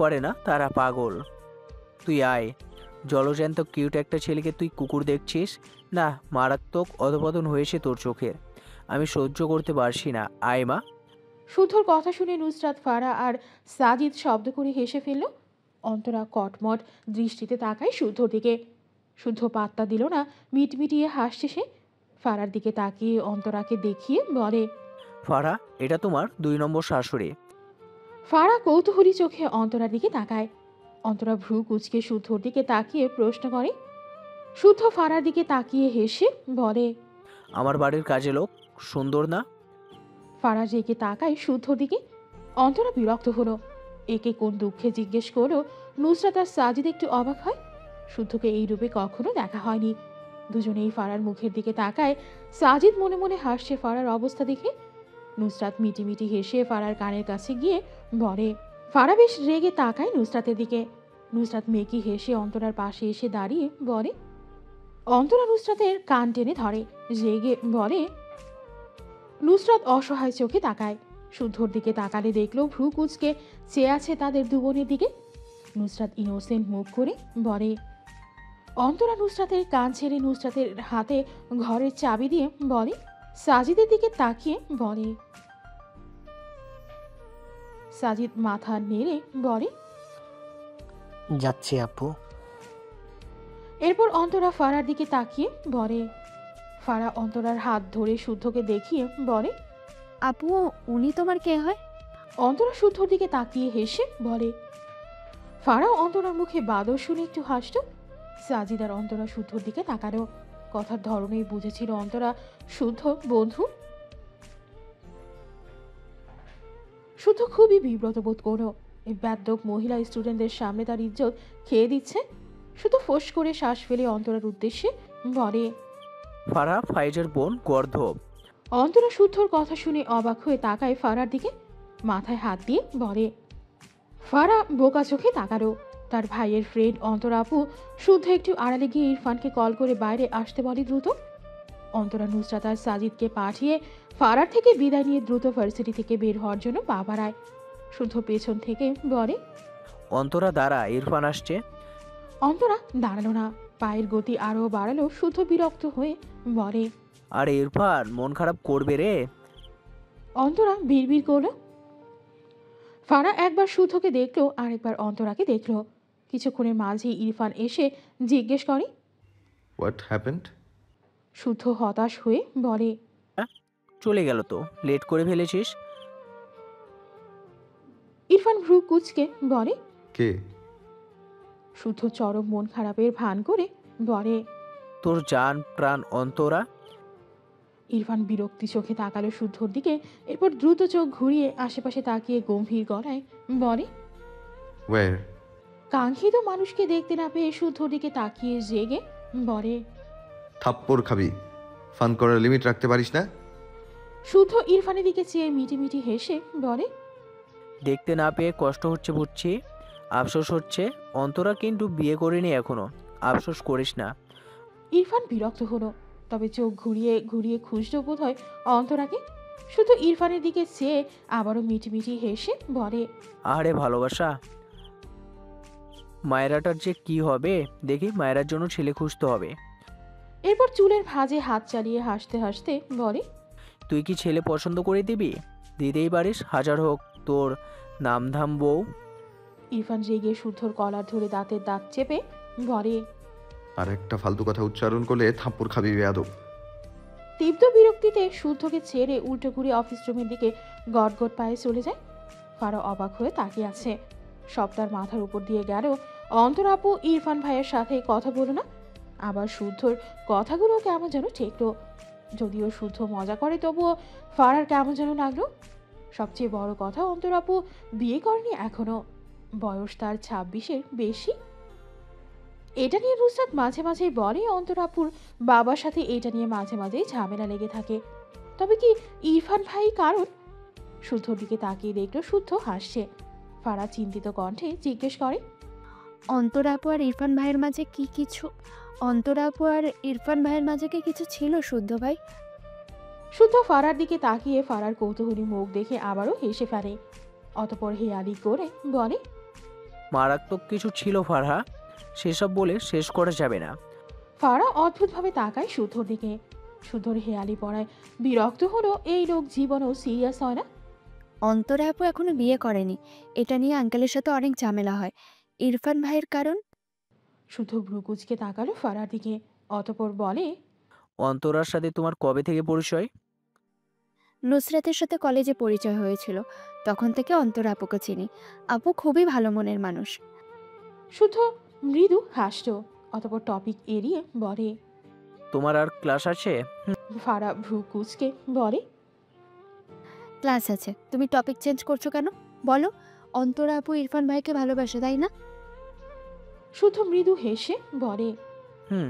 করে না, তারা পাগল। তুই আয়। জলজ্যান্ত কিউট একটা ছেলেকে তুই কুকুর দেখছিস না? মারাত্মক অধপতন হয়েছে তোর চোখের, আমি সহ্য করতে পারছি না। আয় মা। শুদ্ধর কথা শুনে নুসরাত, ফারা আর সাজিদ শব্দ করে হেসে ফেলল। অন্তরা কটমট দৃষ্টিতে তাকায় শুদ্ধর দিকে। শুদ্ধ পাত্তা দিল না, মিটমিটিয়ে হাসছে সে। ফারার দিকে তাকিয়ে অন্তরাকে দেখিয়ে বলে, ফারা, এটা তোমার 2 নম্বর শাশুড়ি। ফারা কৌতূহলী চোখে অন্তরার দিকে তাকায়। অন্তরা ভ্রু কুচকে শুদ্ধর দিকে তাকিয়ে প্রশ্ন করে। শুদ্ধ ফারার দিকে তাকিয়ে হেসে বলে, আমার বাড়ির কাজে লোক, সুন্দর না? ফারা রেগে তাকায় শুদ্ধর দিকে। অন্তরা বিরক্ত হলো। একে কোন দুঃখে জিজ্ঞেস করলো। নুসরাত আর সাজিদ একটু অবাক হয়। শুদ্ধকে এই রূপে কখনো দেখা হয়নি। দুজনেই ফারার মুখের দিকে তাকায়। সাজিদ মনে মনে হাসছে ফারার অবস্থা দেখে। নুসরাত মিটিমিটি হেসে ফারার কানের কাছে গিয়ে বলে। ফারা বেশ রেগে তাকায় নুসরাতের দিকে। নুসরাত মেকি হেসে অন্তরার পাশে এসে দাঁড়িয়ে বলে। অন্তরা নুসরাতের কান টেনে ধরে, রেগে বলে। নুসরাত অসহায় চোখে তাকায়। শুদ্ধর দিকে তাকালে দেখলো ভ্রু কুচকে চেয়ে আছে তাদের দুবোনের দিকে। নুসরাত ইনোসেন্ট মুখ করে বলে। অন্তরা নুসরাতের কান ছেড়ে নুসরাতের হাতে ঘরের চাবি দিয়ে বলে। সাজিদের দিকে তাকিয়ে বলে। সাজিদ মাথা নেড়ে বলে, যাচ্ছি আপু। এরপর অন্তরা ফারার দিকে তাকিয়ে বলে। ফারা অন্তরার হাত ধরে শুদ্ধকে দেখিয়ে বলে, আপু, উনি তোমার কে হয়? অন্তরা শুদ্ধর দিকে তাকিয়ে হেসে বলে। ফারা অন্তরার মুখে বাদর শুনে একটু হাসল। সাজিদ আর অন্তরা শুদ্ধর দিকে তাকালো। কথার ধরনেই বুঝেছিল অন্তরা শুদ্ধ বন্ধু। শুদ্ধ খুবই বিব্রত বোধ করলো। এই বেদ্যপ মহিলা স্টুডেন্টদের সামনে তার ইজ্জত খেয়ে দিচ্ছে। শুধু ফোঁস করে শ্বাস ফেলে অন্তরার উদ্দেশ্যে বলে। ফারা ফাইজের বোন গর্ধব। অন্তরা শুদ্ধর কথা শুনে অবাক হয়ে তাকায় ফারার দিকে, মাথায় হাত দিয়ে বলে। ফারা বোকা চোখে তাকালো। তার ভাইয়ের ফ্রেন্ড অন্তরা আপু শুদ্ধ একটু আড়ালে গিয়ে ইরফানকে কল করে বাইরে আসতে বলে দ্রুত। অন্তরা নুসরাত আর সাজিদকে পাঠিয়ে ফারার থেকে বিদায় নিয়ে দ্রুত ভার্সিটি থেকে বের হওয়ার জন্য পা বাড়ায়। শুদ্ধ পেছন থেকে বলে, অন্তরা দাঁড়া, ইরফান আসছে। অন্তরা দাঁড়ালো না, পায়ের গতি আরও বাড়ালো। শুদ্ধ বিরক্ত হয়ে বলে, আর ইরফান মন খারাপ করবে রে। অন্তরা বিড়বিড় করলো। ফারা একবার শুদ্ধকে দেখলো, আরেকবার অন্তরাকে দেখলো। কিছুক্ষণের মাঝেই ইরফান এসে জিজ্ঞেস করে। What happened? শুদ্ধ হতাশ হয়ে বলে, চলে গেল তো, লেট করে ফেলেছিস। ইরফান ভ্রু কুচকে বলে। কে? শুদ্ধ চরম মন খারাপের ভান করে বলে, তোর জান প্রাণ অন্তরা। ইরফান বিরক্তি চোখে তাকালো শুদ্ধর দিকে, এরপর দ্রুত চোখ ঘুরিয়ে আশেপাশে তাকিয়ে গম্ভীর গলায় বলে, ওয়্যার? কাঙ্ক্ষিত মানুষকে দেখতে না পেয়ে শুদ্ধর দিকে তাকিয়ে জেগে বলে, থাপ্পড় খাবি? ফান করার লিমিট রাখতে পারিস না? শুদ্ধ ইরফানের দিকে চেয়ে মিটি মিটি হেসে বলে, দেখতে না পেয়ে কষ্ট হচ্ছে বুঝছি, আফসোস হচ্ছে। অন্তরা কিন্তু বিয়ে করেনি এখনো, আফসোস করিস না। ইরফান বিরক্ত হলো, তবে চোখ ঘুরিয়ে ঘুরিয়ে খুঁজলো বোধ হয় অন্তরাকে। শুধু ইরফানের দিকে চেয়ে আবারও মিটিমিটি হেসে বলে, আরে ভালোবাসা, মায়েরাটার যে কি হবে দেখি, মায়েরার জন্য ছেলে খুঁজতে হবে। এরপর চুলের ভাঁজে হাত চালিয়ে হাসতে হাসতে বলে, তুই কি ছেলে পছন্দ করে দিবি? দিতেই পারিস, হাজার হোক তোর নামধাম বউ। ইরফান রেগে শুদ্ধর কলার ধরে দাঁতের দাঁত চেপে বলে, আর একটা ফালতু কথা উচ্চারণ করলে থাপ্পড় খাবি বেয়াদব। তীব্র বিরক্তিতে শুদ্ধকে ছেড়ে উল্টো ঘুরে অফিস রুমের দিকে গটগট পায়ে চলে যায়। ফারা অবাক হয়ে তাকিয়ে আছে। সব তার মাথার উপর দিয়ে গেল। অন্তর আপু ইরফান ভাইয়ের সাথে কথা বলো না। আবার শুদ্ধর কথাগুলো কেমন যেন ঠেকলো। যদিও শুদ্ধ মজা করে, তবুও ফারার কেমন যেন লাগলো। সবচেয়ে বড় কথা, অন্তর আপু বিয়ে করেনি এখনো, বয়স তার 26-এর বেশি। এটা নিয়ে নুসরাত মাঝে মাঝেই বলে অন্তর আপুর বাবার সাথে এটা নিয়ে মাঝে মাঝেই ঝামেলা লেগে থাকে। তবে কি ইরফান ভাই কারণ? শুদ্ধর দিকে তাকিয়ে দেখলো শুদ্ধ হাসছে। ফারা চিন্তিত কণ্ঠে জিজ্ঞেস করে, অন্তরা আপু আর ইরফান ভাইয়ের মাঝে কি কিছু অন্তরা আপু আর ইরফান ভাইয়ের মাঝে কি কিছু ছিল শুদ্ধ ভাই? শুদ্ধ ফারার দিকে তাকিয়ে ফারার কৌতূহলী মুখ দেখে আবারও হেসে ফেলে। অতপর হেয়ালি করে বলে, মারাত্মক কিছু ছিল ফারহা, সেসব বলে শেষ করা যাবে না। ফারা অদ্ভুতভাবে তাকায় শুদ্ধর দিকে। শুদ্ধর হেয়ালি পড়ায় বিরক্ত হলো। এই লোক জীবনেও সিরিয়াস হয় না। অন্তরা আপু এখনো বিয়ে করেনি, এটা নিয়ে আঙ্কেলের সাথে অনেক ঝামেলা হয়। ইরফান ভাইয়ের কারণ? শুদ্ধ ভ্রুকুচকে তাকালো ফারার দিকে, অতপর বলে, অন্তরার সাথে তোমার কবে থেকে পরিচয়? নুসরাতের সাথে কলেজে পরিচয় হয়েছিল, তখন থেকে অন্তরা আপুকে চিনি। আপু খুবই ভালো মনের মানুষ। শুদ্ধ মৃদু হাসল। অতপর টপিক এড়িয়ে বলে, তোমার আর ক্লাস আছে? ফারা ভ্রু কুচকে বলে, ক্লাস আছে। তুমি টপিক চেঞ্জ করছো কেন বলো? অন্তরা আপু ইরফান ভাইকে ভালোবাসে, তাই না? শুদ্ধ মৃদু হেসে বলে, হুম,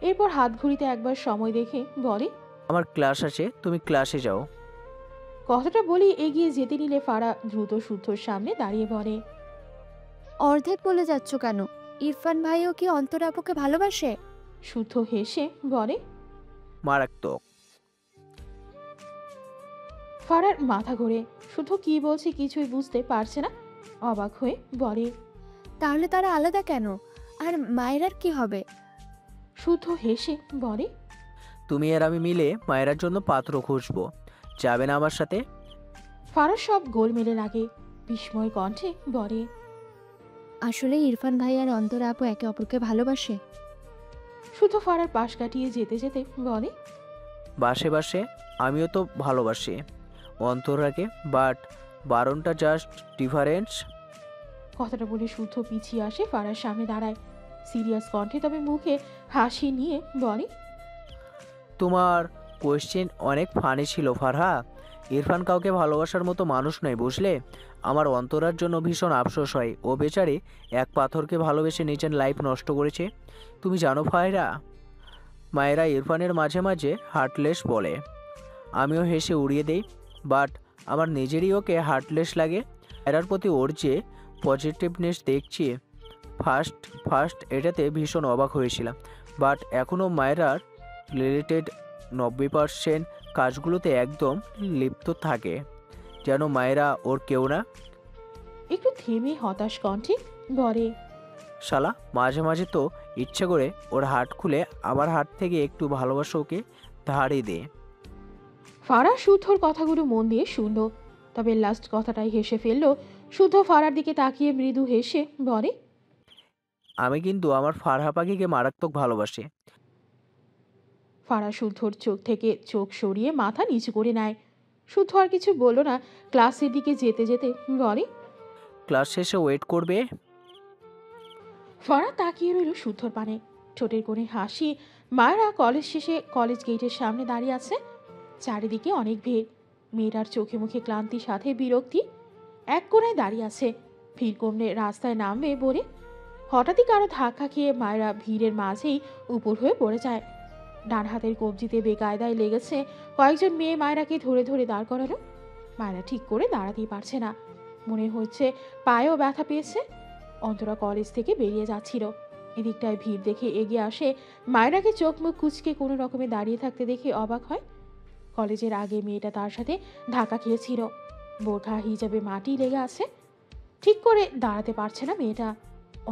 এরপর হাত ঘড়িতে একবার সময় দেখে বলে, আমার ক্লাস আছে, তুমি ক্লাসে যাও। কথাটা বলি এগিয়ে যেতে নিলে ফারা দ্রুত শুদ্ধর সামনে দাঁড়িয়ে বলে, অর্ধেক বলে যাচ্ছ কেন? ইরফান ভাইও কি অন্তরা আপুকে ভালোবাসে? শুদ্ধ হেসে বলে। মারাত্মক। ফারার মাথা ঘোরে। শুদ্ধ কি বলছে কিছুই বুঝতে পারছে না। অবাক হয়ে বলে, তাহলে তারা আলাদা কেন? আর মায়েরার কি হবে? শুদ্ধ হেসে বলে, তুমি আর আমি মিলে মায়েরার জন্য পাত্র খুঁজবো, যাবে না আমার সাথে? ফারার সব গোলমেলে লাগে। বিস্ময় কণ্ঠে বলে, আসলে ইরফান ভাই আর অন্তরা আপু একে অপরকে ভালোবাসে? শুদ্ধ ফারার পাশ কাটিয়ে যেতে যেতে বলে, বাসে বাসে আমিও তো ভালোবাসি অন্তরাকে, বাট বারণটা জাস্ট ডিফারেন্স। কথাটা বলে শুদ্ধ পিছিয়ে আসে, ফারার সামনে দাঁড়ায় সিরিয়াস কণ্ঠে, তবে মুখে হাসি নিয়ে বলে, তোমার কোয়েশ্চেন অনেক ফানি ছিল ফারহা। ইরফান কাউকে ভালোবাসার মতো মানুষ নয়, বুঝলে? আমার অন্তরার জন্য ভীষণ আফসোস হয়। ও বেচারে এক পাথরকে ভালোবেসে নিজের লাইফ নষ্ট করেছে। তুমি জানো ফায়রা, মায়েরা ইরফানের মাঝে মাঝে হার্টলেস বলে, আমিও হেসে উড়িয়ে দেই, বাট আমার নিজেরই ওকে হার্টলেস লাগে। এরার প্রতি ওর যে পজিটিভনেস দেখছি, ফার্স্ট এটাতে ভীষণ অবাক হয়েছিলাম, বাট এখনও মায়েরার রিলেটেড 90% কাজগুলোতে একদম লিপ্ত থাকে, যেন মায়েরা ওর কেউ না। একটু থেমে হতাশ কণ্ঠে বলে, শালা মাঝে মাঝে তো ইচ্ছে করে ওর হাত খুলে আমার হাত থেকে একটু ভালোবাসা ওকে ধারে দে। ফারা শুদ্ধর কথাগুলো মন দিয়ে শুনল, তবে লাস্ট কথাটাই হেসে ফেলল। শুদ্ধ ফারার দিকে তাকিয়ে মৃদু হেসে বলে, আমি কিন্তু আমার ফারহা পাখিকে মারাত্মক ভালোবাসি। ফারা শুদ্ধর চোখ থেকে চোখ সরিয়ে মাথা নিচু করে নেয়। শুদ্ধ আর কিছু বলল না, ক্লাসের দিকে যেতে যেতে বলে, ক্লাস শেষে ওয়েট করবে। ফারা তাকিয়ে রইল শুদ্ধর পানে, ঠোঁটের কোণে হাসি। মায়েরা কলেজ শেষে কলেজ গেটের সামনে দাঁড়িয়ে আছে। চারিদিকে অনেক ভিড়, মেয়েটার চোখে মুখে ক্লান্তির সাথে বিরক্তি। এক কোণায় দাঁড়িয়ে আছে, ভিড় কমলে রাস্তায় নামবে বলে হঠাৎই কারো ধাক্কা খেয়ে মায়েরা ভিড়ের মাঝেই উপর হয়ে পড়ে যায়। ডান হাতের কবজিতে বেকায়দায় লেগেছে। কয়েকজন মেয়ে মায়েরাকে ধরে ধরে দাঁড় করালো। মায়েরা ঠিক করে দাঁড়াতেই পারছে না, মনে হচ্ছে পায়েও ব্যথা পেয়েছে। অন্তরা কলেজ থেকে বেরিয়ে যাচ্ছিল, এদিকটায় ভিড় দেখে এগিয়ে আসে। মায়েরাকে চোখ মুখ কুচকে কোনো রকমে দাঁড়িয়ে থাকতে দেখে অবাক হয়। কলেজের আগে মেয়েটা তার সাথে ধাক্কা খেয়েছিল, বোরখা হিজাবে মাটি লেগে আছে, ঠিক করে দাঁড়াতে পারছে না মেয়েটা।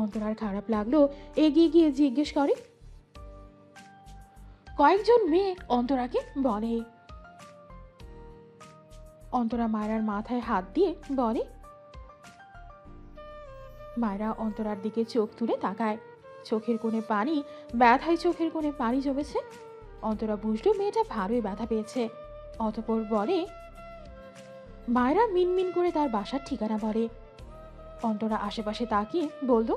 অন্তরার খারাপ লাগলো, এগিয়ে গিয়ে জিজ্ঞেস করে। কয়েকজন মেয়ে অন্তরাকে বলে। অন্তরা মায়েরার মাথায় হাত দিয়ে বলে। মায়েরা অন্তরার দিকে চোখ তুলে তাকায়, চোখের কোণে পানি, ব্যথায় চোখের কোণে পানি জমেছে। অন্তরা বুঝলো মেয়েটা ভালোই ব্যথা পেয়েছে। অতঃপর বলে, মায়েরা মিনমিন করে তার বাসার ঠিকানা বলে। অন্তরা আশেপাশে তাকিয়ে বলল।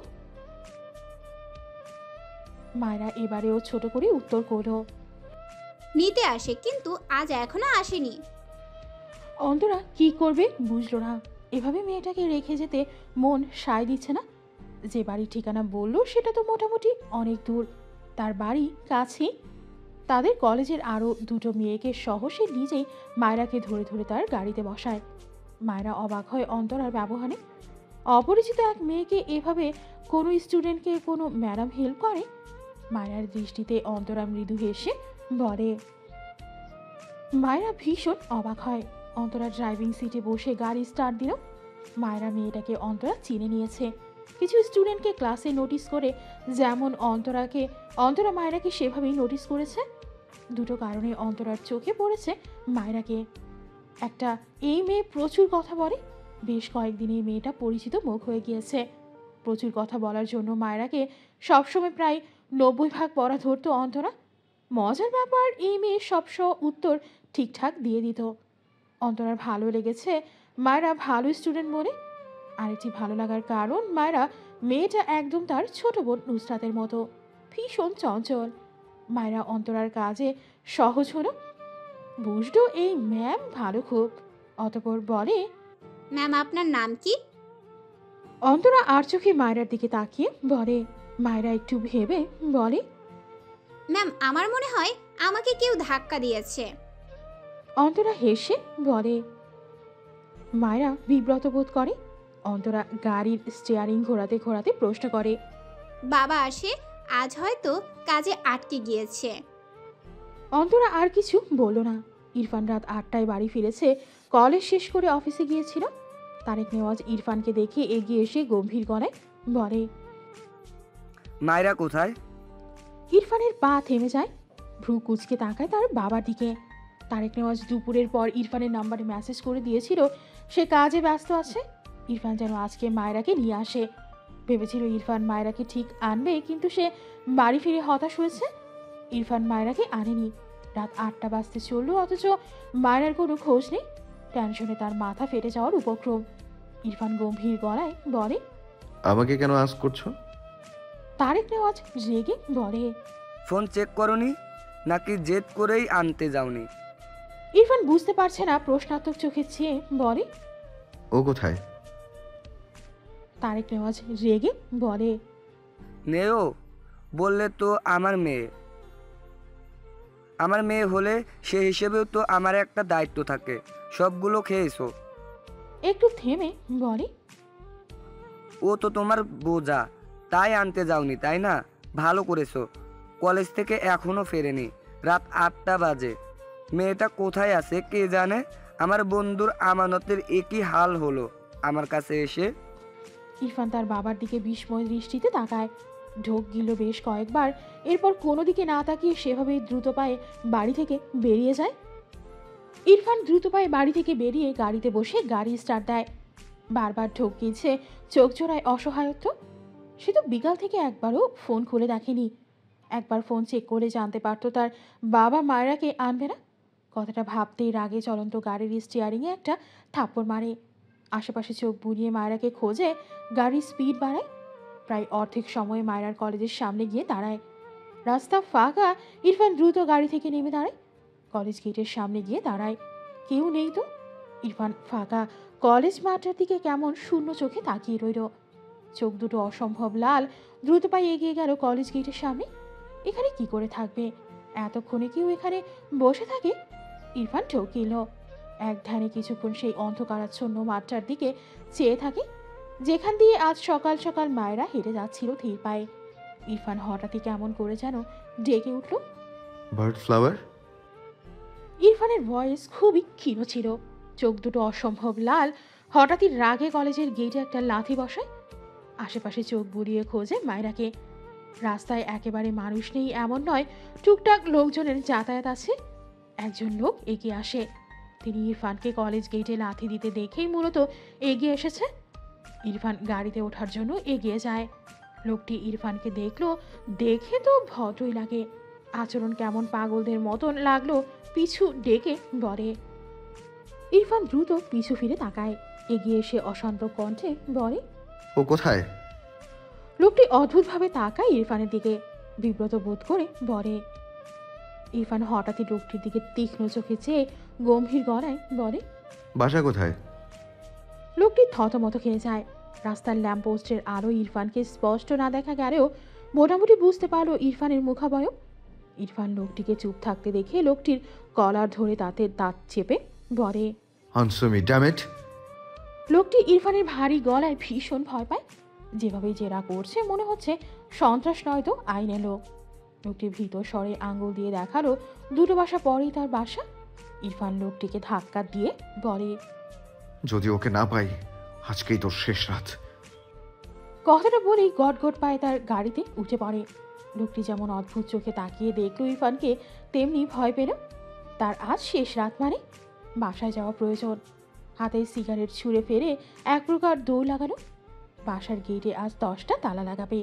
মায়েরা এবারেও ছোট করে উত্তর করলো, নিতে আসে, কিন্তু আজ এখনো আসেনি। অন্তরা কি করবে বুঝলো না। এভাবে মেয়েটাকে রেখে যেতে মন সায় দিচ্ছে না। যে বাড়ির ঠিকানা বললো সেটা তো মোটামুটি অনেক দূর, তার বাড়ি কাছেই। তাদের কলেজের আরও দুটো মেয়েকে সহ সে নিজেই মায়েরাকে ধরে ধরে তার গাড়িতে বসায়। মায়েরা অবাক হয় অন্তরার ব্যবহারে। অপরিচিত এক মেয়েকে এভাবে কোনো স্টুডেন্টকে কোনো ম্যাডাম হেল্প করে? মায়েরার দৃষ্টিতে অন্তরা মৃদু হেসে বলে। মায়েরা ভীষণ অবাক হয়। অন্তরা ড্রাইভিং সিটে বসে গাড়ি স্টার্ট দিল। মায়েরা মেয়েটাকে অন্তরা চিনে নিয়েছে। কিছু স্টুডেন্টকে ক্লাসে নোটিস করে যেমন অন্তরা মায়েরাকে সেভাবেই নোটিস করেছে। দুটো কারণে অন্তরার চোখে পড়েছে মায়েরাকে। একটা, এই মেয়ে প্রচুর কথা বলে, বেশ কয়েকদিন এই মেয়েটা পরিচিত মুখ হয়ে গিয়েছে। প্রচুর কথা বলার জন্য মায়েরাকে সবসময় প্রায় 90% পড়া ধরতো অন্তরা। মজার ব্যাপার, এই মেয়ে সব উত্তর ঠিকঠাক দিয়ে দিত। অন্তরার ভালো লেগেছে মায়েরা ভালো স্টুডেন্ট বলে। আরেকটি ভালো লাগার কারণ, মায়েরা মেয়েটা একদম তার ছোট বোন নুসরাতের মতো, ভীষণ চঞ্চল। মায়েরা অন্তরার কাজে সহজ হলো, বুঝলো এই ম্যাম ভালো খুব। অতঃপর বলে, ম্যাম আপনার নাম কি? অন্তরা আর চোখে মায়েরার দিকে তাকিয়ে বলে। মায়েরা একটু ভেবে বলে, ম্যাম আমার মনে হয় আমাকে কেউ ধাক্কা দিয়েছে। অন্তরা হেসে বলে। মায়েরা বিব্রত বোধ করে। অন্তরা গাড়ির স্টিয়ারিং ঘোরাতে ঘোরাতে প্রশ্ন করে, বাবা আসে, আজ হয়তো কাজে আটকে গিয়েছে। অন্তরা আর কিছু বলল না। ইরফান রাত 8টায় বাড়ি ফিরেছে, কলেজ শেষ করে অফিসে গিয়েছিল। তারেক নেওয়াজ ইরফানকে দেখে এগিয়ে এসে গম্ভীর গলায় বলে, মায়েরা কোথায়? ইরফানের পা থেমে যায়, ভ্রু কুচকে তাকায় তার বাবার দিকে। তারেক নেওয়াজ দুপুরের পর ইরফানের নাম্বারে মেসেজ করে দিয়েছিল সে কাজে ব্যস্ত আছে। ইরফান যেন আজকে মায়েরাকে নিয়ে আসে। ভেবেছিল ইরফান মায়েরাকে ঠিক আনবে, কিন্তু সে বাড়ি ফিরে হতাশ হয়েছে। ইরফান মায়েরাকে আনেনি। রাত 8টা বাজতে চললো, অথচ মায়েরার কোনো খোঁজ নেই। টেনশনে তার মাথা ফেটে যাওয়ার উপক্রম। ইরফান গম্ভীর গলায় বলে, আমাকে কেন আস করছো? তারেক নেওয়াজ রেগে বলে। ফোন চেক করনি নাকি জেদ করেই আনতে যাওনি? ইরফান বুঝতে পারছে না, প্রশ্নাত্মক চোখে চেয়ে বলে, ও কোথায়? তারেক নেওয়াজ রেগে বলে, নেও বললে তো আমার মেয়ে হলে সে হিসেবেও তো আমার একটা দায়িত্ব থাকে। সবগুলো খেয়েছো। একটু থেমে বলে, ও তো তোমার বোঝা, তাই আনতে যাওনি তাই না? ভালো করেছো। কলেজ থেকে এখনো ফেরেনি, রাত 8টা বাজে। মেয়েটা কোথায় আছে কে জানে। আমার বন্ধুর আমানতের একই হাল হলো আমার কাছে এসে। ইরফান তার বাবার দিকে বিস্ময় দৃষ্টিতে তাকায়, ঢোক গিল বেশ কয়েকবার, এরপর কোনো দিকে না তাকিয়ে সেভাবেই দ্রুত পায়ে বাড়ি থেকে বেরিয়ে যায়। ইরফান দ্রুত পায়ে বাড়ি থেকে বেরিয়ে গাড়িতে বসে গাড়ি স্টার্ট দেয়। বারবার ঢোক গিলছে, চোখ জোড়ায় অসহায়ত্ব। সে তো বিকাল থেকে একবারও ফোন খুলে দেখেনি। একবার ফোন চেক করে জানতে পারতো তার বাবা মায়েরাকে আনবে না। কথাটা ভাবতেই রাগে চলন্ত গাড়ির স্টিয়ারিংয়ে একটা থাপ্পড় মারে। আশেপাশে চোখ বুলিয়ে মায়েরাকে খোঁজে, গাড়ির স্পিড বাড়ায়। প্রায় অর্ধেক সময় মায়েরার কলেজের সামনে গিয়ে দাঁড়ায়। রাস্তা ফাঁকা, ইরফান দ্রুত গাড়ি থেকে নেমে দাঁড়ায়। কলেজ গেটের সামনে গিয়ে দাঁড়ায়, কেউ নেই তো। ইরফান ফাঁকা কলেজ মাঠটার দিকে কেমন শূন্য চোখে তাকিয়ে রইল। চোখ দুটো অসম্ভব লাল, দ্রুত পায়ে এগিয়ে গেল কলেজ গেটের সামনে। এখানে কি করে থাকবে? এতক্ষণে কেউ এখানে বসে থাকে? ইরফান ঠকিল। এক ধ্যানে কিছুক্ষণ সেই অন্ধকারাচ্ছন্ন মাঠটার দিকে চেয়ে থাকে, যেখান দিয়ে আজ সকাল সকাল মায়েরা হেঁটে যাচ্ছিল ধীর পায়ে। ইরফান হঠাৎই কেমন করে যেন ডেকে উঠল। Bird flower? ইরফানের ভয়েস খুবই ক্ষীণ ছিল, চোখ দুটো অসম্ভব লাল। হঠাৎই রাগে কলেজের গেটে একটা লাথি বসায়। আশেপাশে চোখ বুলিয়ে খোঁজে মায়েরাকে। রাস্তায় একেবারে মানুষ নেই এমন নয়, টুকটাক লোকজনের যাতায়াত আছে। একজন লোক এগিয়ে আসে। তিনি ইরফানকে কলেজ গেটে লাথি দিতে দেখেই মূলত এগিয়ে এসেছে। ইরফান গাড়িতে ওঠার জন্য এগিয়ে যায়। লোকটি ইরফানকে দেখলো, দেখে তো ভদ্রই লাগে, আচরণ কেমন পাগলদের মতন লাগলো। পিছু ডেকে বলে। ইরফান দ্রুত পিছু ফিরে তাকায়, এগিয়ে এসে অশান্ত কণ্ঠে বলে, ও কোথায়? লোকটি অদ্ভুতভাবে তাকায় ইরফানের দিকে, বিব্রত বোধ করে বলে। ইরফান হঠাৎই লোকটির দিকে তীক্ষ্ণ চোখে চেয়ে গম্ভীর গলায় বলে, বাসা কোথায়? লোকটি থতমত খেয়ে যায়। রাস্তার ল্যাম্পপোস্টের আলো ইরফানকে স্পষ্ট না দেখা গেলেও মোটামুটি বুঝতে পারলো ইরফানের মুখাবয়ব। ইরফান লোকটিকে চুপ থাকতে দেখে লোকটির কলার ধরে তাতে দাঁত চেপে বলে। Answer me damn it! লোকটি ইরফানের ভারী গলায় ভীষণ ভয় পায়। যেভাবে জেরা করছে মনে হচ্ছে সন্ত্রাস নয়তো আইনে লোক। লোকটি ভীত স্বরে আঙ্গুল দিয়ে দেখালো দুটো বাসা পরেই তার বাসা। ইরফান লোকটিকে ধাক্কা দিয়ে বলে, যদি ওকে না পাই আজকেই তোর শেষ রাত। কথাটা বলেই গটগট পায়ে তার গাড়িতে উঠে পড়ে। লোকটি যেমন অদ্ভুত চোখে তাকিয়ে দেখল ইরফানকে, তেমনি ভয় পেল। তার আজ শেষ রাত মানে বাসায় যাওয়া প্রয়োজন। হাতে সিগারেট ছুঁড়ে ফেলে এক প্রকার দৌড় লাগানো। বাসার গেটে আজ 10টা তালা লাগাবে।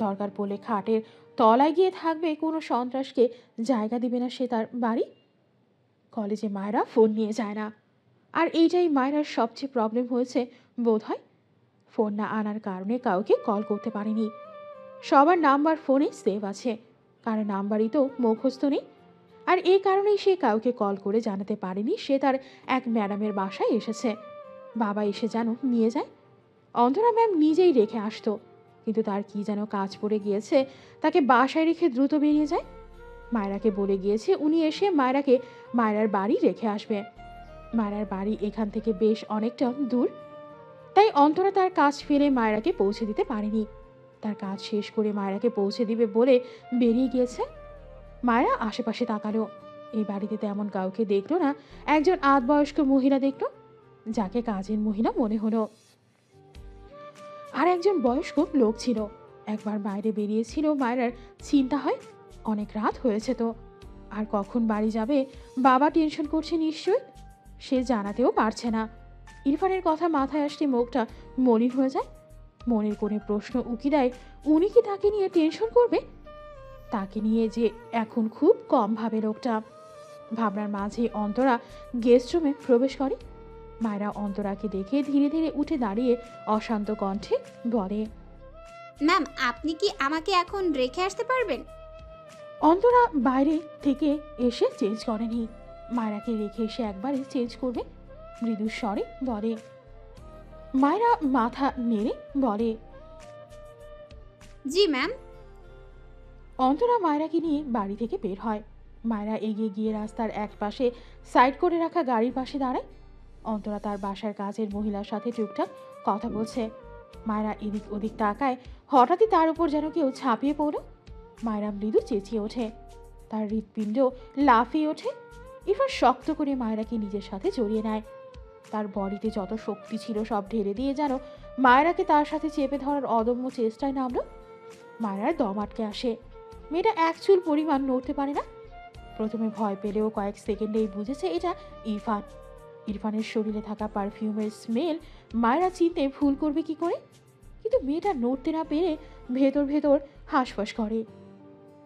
দরকার পড়লে খাটের তলায় গিয়ে থাকবে, কোনো সন্ত্রাসকে জায়গা দিবে না সে তার বাড়ি। কলেজে মায়েরা ফোন নিয়ে যায় না, আর এইটাই মায়েরার সবচেয়ে প্রবলেম হয়েছে বোধ হয়। ফোন না আনার কারণে কাউকে কল করতে পারেনি। সবার নাম্বার ফোনে সেভ আছে, কারো নাম্বারই তো মুখস্থ নেই। আর এই কারণেই সে কাউকে কল করে জানাতে পারেনি সে তার এক ম্যাডামের বাসায় এসেছে। বাবা এসে যেন নিয়ে যায়। অন্তরা ম্যাম নিজেই রেখে আসতো, কিন্তু তার কি যেন কাজ পড়ে গিয়েছে, তাকে বাসায় রেখে দ্রুত বেরিয়ে যায়। মায়েরাকে বলে গিয়েছে উনি এসে মায়েরাকে মায়েরার বাড়ি রেখে আসবে। মায়েরার বাড়ি এখান থেকে বেশ অনেকটা দূর, তাই অন্তরা তার কাজ ফেলে মায়েরাকে পৌঁছে দিতে পারেনি। তার কাজ শেষ করে মায়েরাকে পৌঁছে দিবে বলে বেরিয়ে গিয়েছে। মায়েরা আশেপাশে তাকালো, এই বাড়িতে তেমন কাউকে দেখলো না। একজন আধবয়স্ক মহিলা দেখলো, যাকে কাজের মহিলা মনে হলো। আর একজন বয়স্ক লোক ছিল। একবার বাইরে বেরিয়েছিল। মায়েরার চিন্তা হয় অনেক রাত হয়েছে তো, আর কখন বাড়ি যাবে বাবা টেনশন করছে নিশ্চয়। সে জানাতেও পারছে না। ইরফানের কথা মাথায় আসলে মুখটা মলিন হয়ে যায়। মনের কোণে প্রশ্ন উকি দেয়, উনি কি তাকে নিয়ে টেনশন করবে? তাকে নিয়ে যে এখন খুব কম ভাবে লোকটা। ভাবনার মাঝে অন্তরা গেস্ট রুমে প্রবেশ করে। মায়েরা অন্তরাকে দেখে ধীরে ধীরে উঠে দাঁড়িয়ে অশান্ত কণ্ঠে বলে, ম্যাম আপনি কি আমাকে এখন রেখে আসতে পারবেন? অন্তরা বাইরে থেকে এসে চেঞ্জ করেনি। মায়েরাকে রেখে এসে একবারে চেঞ্জ করবে। মৃদু স্বরে বলে। মায়েরা মাথা নেড়ে বলে, জি ম্যাম। অন্তরা মায়েরাকে নিয়ে বাড়ি থেকে বের হয়। মায়েরা এগিয়ে গিয়ে রাস্তার এক পাশে সাইড করে রাখা গাড়ির পাশে দাঁড়ায়। অন্তরা তার বাসার কাজের মহিলার সাথে টুকটাক কথা বলছে। মায়েরা এদিক ওদিক তাকায়, হঠাৎই তার উপর যেন কেউ ঝাঁপিয়ে পড়ল। মায়েরা মৃদু চেঁচিয়ে ওঠে। তার হৃৎপিণ্ড লাফিয়ে ওঠে। ইরফান শক্ত করে মায়রাকে নিজের সাথে জড়িয়ে নেয়। তার বডিতে যত শক্তি ছিল সব ঢেলে দিয়ে যেন মায়রাকে তার সাথে চেপে ধরার অদম্য চেষ্টায় নামলো। মায়রার দম আটকে আসে। মেয়েটা এক চুল পরিমাণ নড়তে পারে না। প্রথমে ভয় পেলেও কয়েক সেকেন্ডেই বুঝেছে এটা ইরফান। ইরফানের শরীরে থাকা পারফিউমের স্মেল মায়রা চিনতে ভুল করবে কি করে? কিন্তু মেয়েটা নড়তে না পেরে ভেতর ভেতর হাঁসফাঁস করে।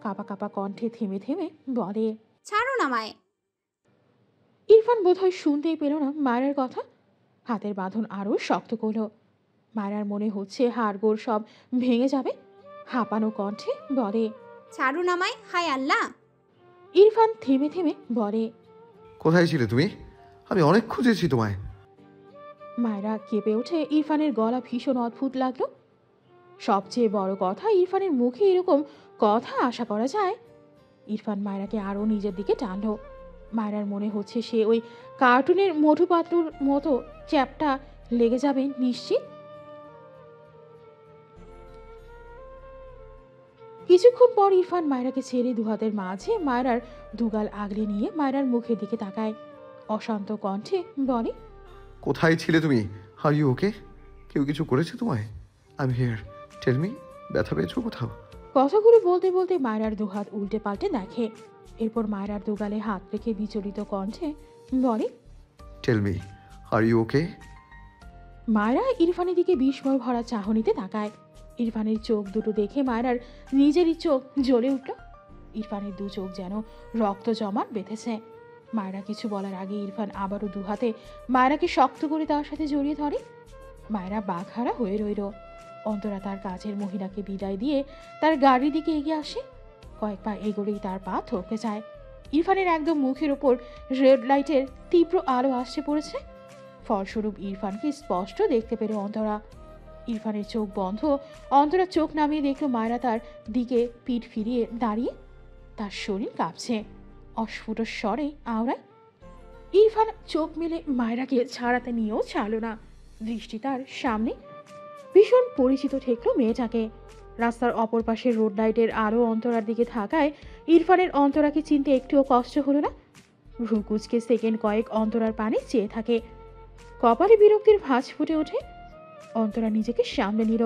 কাঁপা কাঁপা কণ্ঠে থেমে থেমে বলে, ছাড়ো না মায়। ইরফান বোধহয় শুনতেই পেল না মায়রার কথা। হাতের বাঁধন আরও শক্ত করল। মায়রার মনে হচ্ছে হাড়গোড় সব ভেঙে যাবে। হাঁপানো কণ্ঠে বলে, ছাড়ো না মায়, হায় আল্লাহ। ইরফান থেমে থেমে বলে, কোথায় ছিলে তুমি? আমি অনেক খুঁজেছি তোমায়। মায়রা কেঁপে ওঠে। ইরফানের গলা ভীষণ অদ্ভুত লাগলো। সবচেয়ে বড় কথা, ইরফানের মুখে এরকম কথা আশা করা যায়? ইরফান মায়রাকে আরও নিজের দিকে টানলো। মায়রার মনে হচ্ছে সে ওই কার্টুনের মোটু পাতলুর মতো চ্যাপটা লেগে যাবে নিশ্চিত। কিছুক্ষণ পর ইরফান মায়রাকে ছেড়ে দুহাতের মাঝে মায়রার দুগাল আগলে নিয়ে মায়রার মুখের দিকে তাকায়। অশান্ত কণ্ঠে বলে, কোথায় ছিলে তুমি? Are you okay? কেউ কিছু করেছে তোমায়? I am here, tell me. ব্যথা পেয়েছো কোথাও? কথাগুলো বলতে বলতে মায়রার দুহাত উল্টে পাল্টে দেখে। এরপর মায়রার দুগালে হাত রেখে বিচলিত কণ্ঠে বলে, টেল মি, আর ইউ ওকে? মায়রা ইরফানের দিকে বিস্ময় ভরা চাহনিতে তাকায়। ইরফানের চোখ দুটো দেখে মায়রার নিজেরই চোখ জ্বলে উঠল। ইরফানের দু চোখ যেন রক্ত জমাট বেঁধেছে। মায়রা কিছু বলার আগে ইরফান আবারও দুহাতে মায়রাকে শক্ত করে তার সাথে জড়িয়ে ধরে। মায়রা বাঘহারা হয়ে রইল। অন্তরা তার কাছের মহিলাকে বিদায় দিয়ে তার গাড়ির দিকে এগিয়ে আসে। কয়েক পা এগোলেই তার পা থমকে যায়। ইরফানের একদম মুখের ওপর রেড লাইটের তীব্র আলো আসছে পড়েছে। ফলস্বরূপ ইরফানকে স্পষ্ট দেখতে পেল অন্তরা। ইরফানের চোখ বন্ধ। অন্তরা চোখ নামিয়ে দেখল মায়রা তার দিকে পিঠ ফিরিয়ে দাঁড়িয়ে। তার শরীর কাঁপছে। অস্ফুট স্বরে আওড়ায়। ইরফান চোখ মেলে মায়রাকে ছাড়াতে নিয়েও ছাড়ল না। দৃষ্টি তার সামনে। ভীষণ পরিচিত ঠেকল মেয়েটাকে। রাস্তার অপর পাশে রোড লাইটের আলো অন্তরার দিকে থাকায় ইরফানের অন্তরাকে চিনতে একটুও কষ্ট হলো না। ভ্রুকুচকে সেকেন্ড কয়েক অন্তরার পানে চেয়ে থাকে। কপালে বিরক্তির ভাঁজ ফুটে ওঠে। অন্তরা নিজেকে সামনে নিল।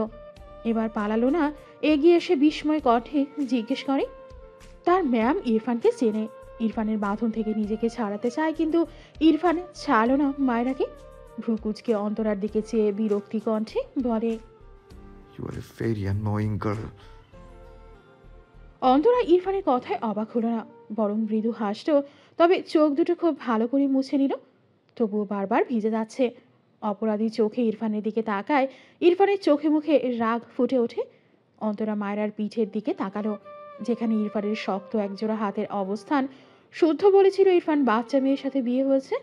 এবার পালালো না। এগিয়ে এসে বিস্ময় কণ্ঠে জিজ্ঞেস করে, তার ম্যাম ইরফানকে চেনে। ইরফানের বাঁধন থেকে নিজেকে ছাড়াতে চায়, কিন্তু ইরফান ছাড়লো না মায়রাকে। ভ্রুকুচকে অন্তরার দিকে চেয়ে বিরক্তি কণ্ঠে বলে, you are a very annoying girl. Antara ইরফানের কথায় অবাক হলো না, বরং মৃদু হাসল। তবে চোখ দুটো খুব ভালো করে মুছে নিল। তবুও বারবার ভিজে যাচ্ছে। অপরাধী চোখে ইরফানের দিকে তাকায়। ইরফানের চোখে মুখে রাগ ফুটে ওঠে। অন্তরা মায়রার পিঠের দিকে তাকালো, যেখানে ইরফানের শক্ত একজোড়া হাতের অবস্থান শুদ্ধ বলেছিল ইরফান বাচ্চা মেয়ের সাথে বিয়ে হয়েছে।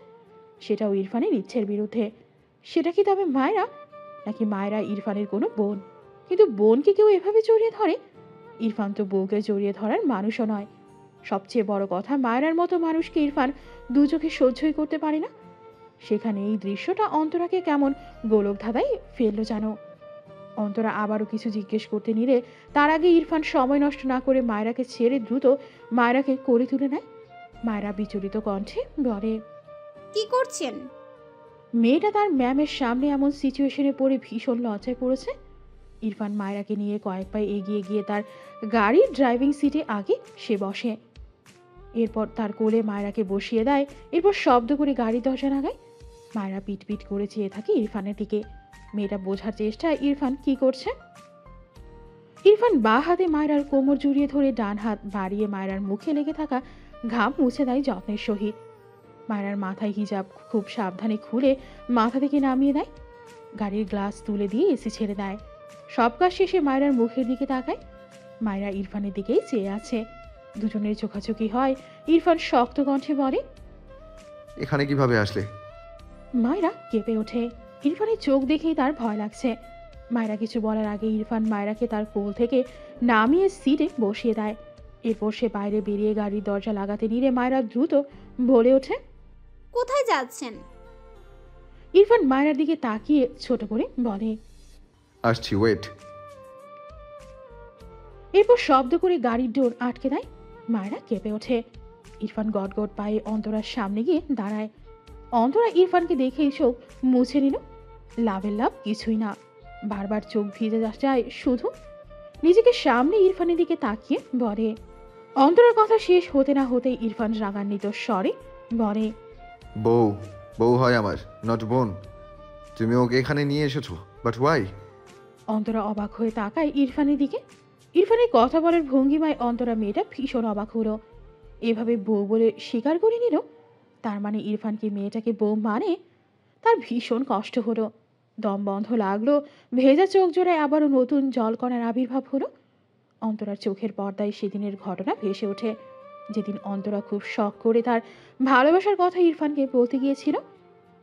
সেটাও ইরফানের ইচ্ছের বিরুদ্ধে। সেটা কি তবে মায়রা? নাকি মায়রা ইরফানের কোনো বোন? কিন্তু বোনকে কেউ এভাবে জড়িয়ে ধরে? ইরফান তো বউকে জড়িয়ে ধরার মানুষও নয়। সবচেয়ে বড় কথা, মায়রার মতো মানুষকে ইরফান দু চোখে সহ্যই করতে পারে না। সেখানে এই দৃশ্যটা অন্তরাকে কেমন গোলক ধাঁধায় ফেললো জানো। অন্তরা আবারও কিছু জিজ্ঞেস করতে নিলে তার আগে ইরফান সময় নষ্ট না করে মায়রাকে ছেড়ে দ্রুত মায়রাকে কোলে তুলে নেয়। মায়রা বিচলিত কণ্ঠে বলে, কি করছেন? মেয়েটা তার ম্যামের সামনে এমন সিচুয়েশনে পড়ে ভীষণ লজ্জায় পড়েছে। ইরফান মায়রাকে নিয়ে কয়েক পায়ে এগিয়ে গিয়ে তার গাড়ির ড্রাইভিং সিটে আগে সে বসে। এরপর তার কোলে মায়রাকে বসিয়ে দেয়। এরপর শব্দ করে গাড়ির দরজা লাগায়। মায়রা পিট করে চেয়ে থাকে ইরফানের দিকে। মেয়েটা বোঝার চেষ্টায় ইরফান কি করছে। ইরফান বাঁ হাতে মায়রার কোমর জড়িয়ে ধরে ডান হাত বাড়িয়ে মায়রার মুখে লেগে থাকা ঘাম মুছে দেয় যত্নের সহিত। মায়রার মাথায় হিজাব খুব সাবধানে খুলে মাথা থেকে নামিয়ে দেয়। গাড়ির গ্লাস তুলে দিয়ে এসি ছেড়ে দেয়। সব কাজ শেষে মায়রার মুখের দিকে তাকায়। মায়রা ইরফানের দিকেই চেয়ে আছে। দুজনের চোখাচোখি হয়। ইরফান শক্ত কণ্ঠে বলে, এখানে কিভাবে আসলে? মায়রা কেঁপে ওঠে। ইরফানের চোখ দেখেই তার ভয় লাগছে। মায়রা কিছু বলার আগে ইরফান মায়রাকে তার কোল থেকে নামিয়ে সিটে বসিয়ে দেয়। এরপর সে বাইরে বেরিয়ে গাড়ির দরজা লাগাতে নিলে মায়রা দ্রুত বলে ওঠে, কোথায় যাচ্ছেন? ইরফান মায়রার দিকে তাকিয়ে ছোট করে বলে, আসছি, ওয়েট। এরপর শব্দ করে গাড়ির ডোর আটকে দেয়। মায়েরা কেঁপে ওঠে। ইরফান গটগট পায়ে অন্তরার সামনে গিয়ে দাঁড়ায়। অন্তরা ইরফানকে দেখেই চোখ মুছে নিল। লাভের লাভ কিছুই না, বারবার চোখ ভিজে যায় শুধু। নিজেকে সামনে ইরফানের দিকে তাকিয়ে বলে। অন্তরার কথা শেষ হতে না হতেই ইরফান রাগান্বিত স্বরে বলে, বউ বউ হয় আমার, নট বোন। তুমি ওকে এখানে নিয়ে এসেছো, বাট ওয়াই? অন্তরা অবাক হয়ে তাকায় ইরফানের দিকে। ইরফানের কথা বলার ভঙ্গিমায় অন্তরা মেয়েটা ভীষণ অবাক হলো। এভাবে বউ বলে স্বীকার করে নিল, তার মানে ইরফানকে মেয়েটাকে বউ মানে। তার ভীষণ কষ্ট হলো, দম বন্ধ লাগলো। ভেজা চোখ জোড়ায় আবারও নতুন জলকণার আবির্ভাব হলো। অন্তরার চোখের পর্দায় সেদিনের ঘটনা ভেসে ওঠে, যেদিন অন্তরা খুব শখ করে তার ভালোবাসার কথা ইরফানকে বলতে গিয়েছিল।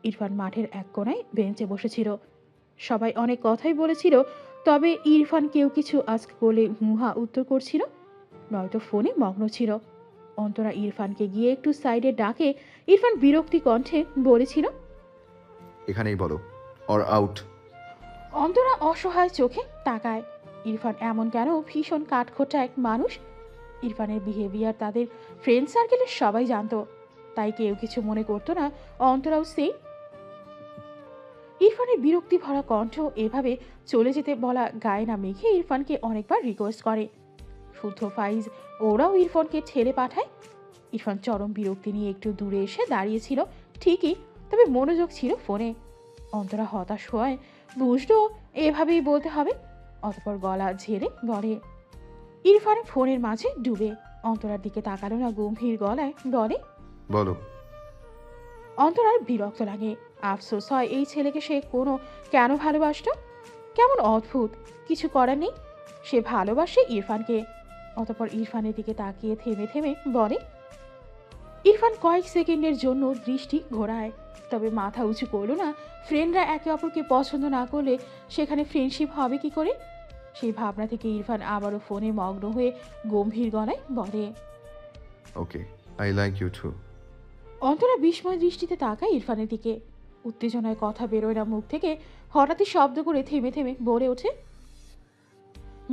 ইরফান মাঠের এক কোণায় বেঞ্চে বসেছিল। সবাই অনেক কথাই বলেছিল, তবে ইরফান কেউ কিছু আজকে বলে মুহা উত্তর করছিল, নয়তো ফোনে মগ্ন ছিল। অন্তরা ইরফানকে গিয়ে একটু সাইডে ডাকে। ইরফান বিরক্তি কণ্ঠে বলেছিল, এখানেই বলো, অর আউট। অন্তরা অসহায় চোখে তাকায়। ইরফান এমন কেন ভীষণ কাঠখোট্টা এক মানুষ। ইরফানের বিহেভিয়ার তাদের ফ্রেন্ড সার্কেলের সবাই জানতো, তাই কেউ কিছু মনে করতো না। অন্তরাও সেই। ইরফানের বিরক্তি ভরা কণ্ঠ এভাবে চলে যেতে বলা গায়ে না মেখে ইরফানকে অনেকবার রিকোয়েস্ট করে। শুদ্ধ ফাইজ ওরাও ইরফানকে ঠেলে পাঠায়। ইরফান চরম বিরক্তি নিয়ে একটু দূরে এসে দাঁড়িয়েছিল ঠিকই, তবে মনোযোগ ছিল ফোনে। অন্তরা হতাশ হয়, বুঝলো এভাবেই বলতে হবে। অতঃপর গলা ঝেড়ে বলে। ইরফান ফোনের মাঝে ডুবে অন্তরার দিকে তাকালো না, গম্ভীর গলায় বলে, বলো। অন্তরার বিরক্ত লাগে, আফসোস হয় এই ছেলেকে সে কেন ভালোবাসতো। কেমন অদ্ভুত, কিছু করার নেই, সে ভালোবাসে ইরফানকে। অতঃপর ইরফানের দিকে তাকিয়ে থেমে থেমে বলে। ইরফান কয়েক সেকেন্ডের জন্য দৃষ্টি ঘোরায়, তবে মাথা উঁচু করল না। ফ্রেন্ডরা একে অপরকে পছন্দ না করলে সেখানে ফ্রেন্ডশিপ হবে কি করে? সেই ভাবনা থেকে ইরফান আবারও ফোনে মগ্ন হয়ে গম্ভীর গলায় বলে, okay, I like you too. Antara বিস্ময় দৃষ্টিতে তাকায় ইরফানের দিকে। উত্তেজনায় কথা বেরোয় না মুখ থেকে, হঠাৎই শব্দ করে থেমে থেমে বলে ওঠে।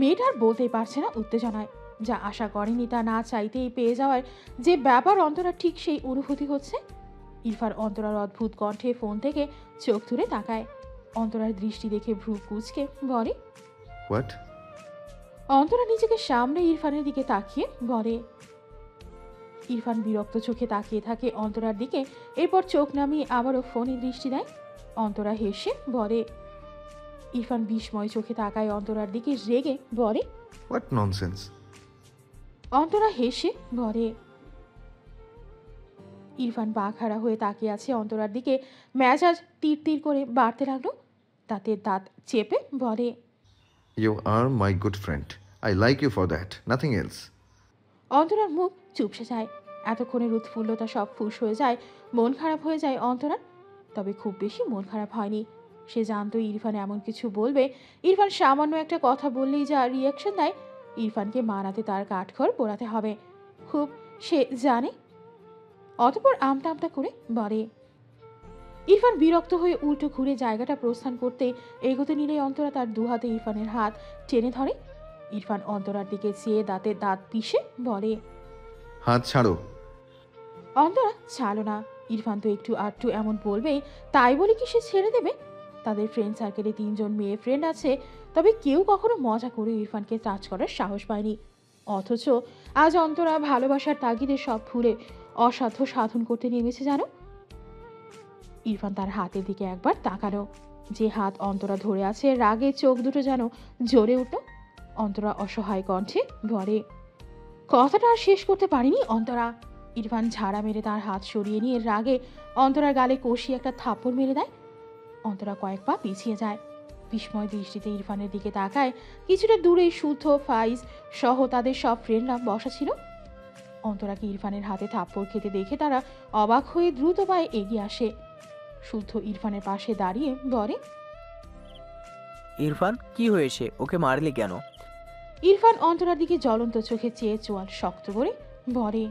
মেয়েটা আর বলতেই পারছে না উত্তেজনায়। যা আশা করেনি তা না চাইতেই পেয়ে যাওয়ার যে ব্যাপার, অন্তরার ঠিক সেই অনুভূতি হচ্ছে। ইরফান অন্তরার অদ্ভুত কণ্ঠে ফোন থেকে চোখ তুলে তাকায়। অন্তরার দৃষ্টি দেখে ভ্রু কুঁচকে বলে। হোয়াট? অন্তরা নিজেকে সামনে ইরফানের দিকে তাকিয়ে বলে। ইরফান বিরক্ত চোখে তাকিয়ে থাকে অন্তরার দিকে, এরপর চোখ নামিয়ে আবারও ফোনে দৃষ্টি দেয়। অন্তরা হেসে বলে। ইরফান বিস্ময় চোখে তাকায় অন্তরার দিকে, রেগে বলে, হোয়াট ননসেন্স? অন্তরা হেসে বলে। ইরফান বাঘারা হয়ে তাকিয়ে আছে অন্তরার দিকে, মেজাজ তীর তীর করে বাড়তে লাগলো। তাতে দাঁত চেপে বলে, you are my good friend, I like you for that, nothing else. অন্তরার মুখ চুপসে যায়। এতক্ষণের উৎফুল্লতা সব ফুস হয়ে যায়, মন খারাপ হয়ে যায় অন্তরার। তবে খুব বেশি মন খারাপ হয়নি। সে জানতো ইরফান এমন কিছু বলবে। ইরফান সামান্য একটা কথা বললেই যা রিয়াকশন দেয়, ইরফানকে মানাতে তার কাঠখড় পোড়াতে হবে, খুব সে জানে। অতঃপর আমতা আমতা করে বলে। ইরফান বিরক্ত হয়ে উল্টো ঘুরে জায়গাটা প্রস্থান করতে এগোতে নিলেই অন্তরা তার দুহাতে ইরফানের হাত টেনে ধরে। ইরফান অন্তরার দিকে চেয়ে দাঁতে দাঁত পিষে বলে, হাত ছাড়ো। অন্তরা ছাড়ো না। ইরফান তো একটু আধটু এমন বলবেই, তাই বলে কি সে ছেড়ে দেবে? তাদের ফ্রেন্ড সার্কেলে 3 জন মেয়ে ফ্রেন্ড আছে, তবে কেউ কখনো মজা করে ইরফানকে টাচ করার সাহস পায়নি। অথচ আজ অন্তরা ভালোবাসার তাগিদে সব ভুলে অসাধ্য সাধন করতে নেমেছে জানো। ইরফান তার হাতের দিকে একবার তাকালো, যে হাত অন্তরা ধরে আছে। রাগে চোখ দুটো যেন জ্বলে উঠল। অন্তরা অসহায় কণ্ঠে বলে। কথাটা আর শেষ করতে পারিনি অন্তরা। ইরফান ঝাড়া মেরে তার হাত সরিয়ে নিয়ে রাগে অন্তরার গালে কষিয়ে একটা থাপ্পড় মেরে দেয়। অন্তরা কয়েক পা পিছিয়ে যায়, বিস্ময় দৃষ্টিতে ইরফানের দিকে তাকায়। কিছুটা দূরে শুদ্ধ, ফাইজ সহ তাদের সব ফ্রেন্ডরা বসা ছিল। অন্তরাকে ইরফানের হাতে থাপ্পড় খেতে দেখে তারা অবাক হয়ে দ্রুত পায়ে এগিয়ে আসে। শুদ্ধ ইরফানের পাশে দাঁড়িয়ে বলে, ইরফান, কি হয়েছে? ওকে মারলি কেন? ইরফান অন্তরার দিকে জ্বলন্ত চোখে চেয়ে চোয়াল শক্ত করে বলে,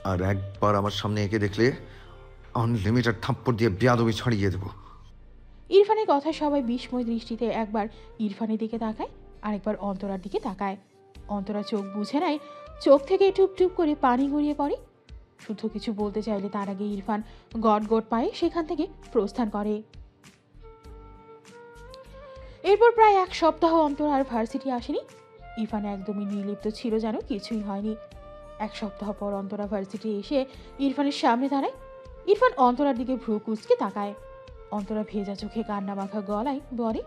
আর একবার আমার সামনে এঁকে দেখলে আনলিমিটেড থাপ্পড় দিয়ে বেয়াদবি ছাড়িয়ে দেবো। ইরফানের কথায় সবাই বিস্ময় দৃষ্টিতে একবার ইরফানের দিকে তাকায়, আরেকবার অন্তরার দিকে তাকায়। অন্তরা চোখ বুঝে নেয়, চোখ থেকে টুপ টুপ করে পানি গড়িয়ে পড়ে। শুদ্ধ কিছু বলতে চাইলে তার আগে ইরফান গট পায়ে সেখান থেকে প্রস্থান করে। এরপর প্রায় 1 সপ্তাহ অন্তর আর ভার্সিটি আসেনি। ইরফান একদমই নির্লিপ্ত ছিল, যেন কিছুই হয়নি। 1 সপ্তাহ পর অন্তরা ভার্সিটি এসে ইরফানের সামনে দাঁড়ায়। ইরফান অন্তরার দিকে ভ্রু কুঁচকে তাকায়। অন্তরা ভেজা চোখে কান্না মাখা গলায় বলে,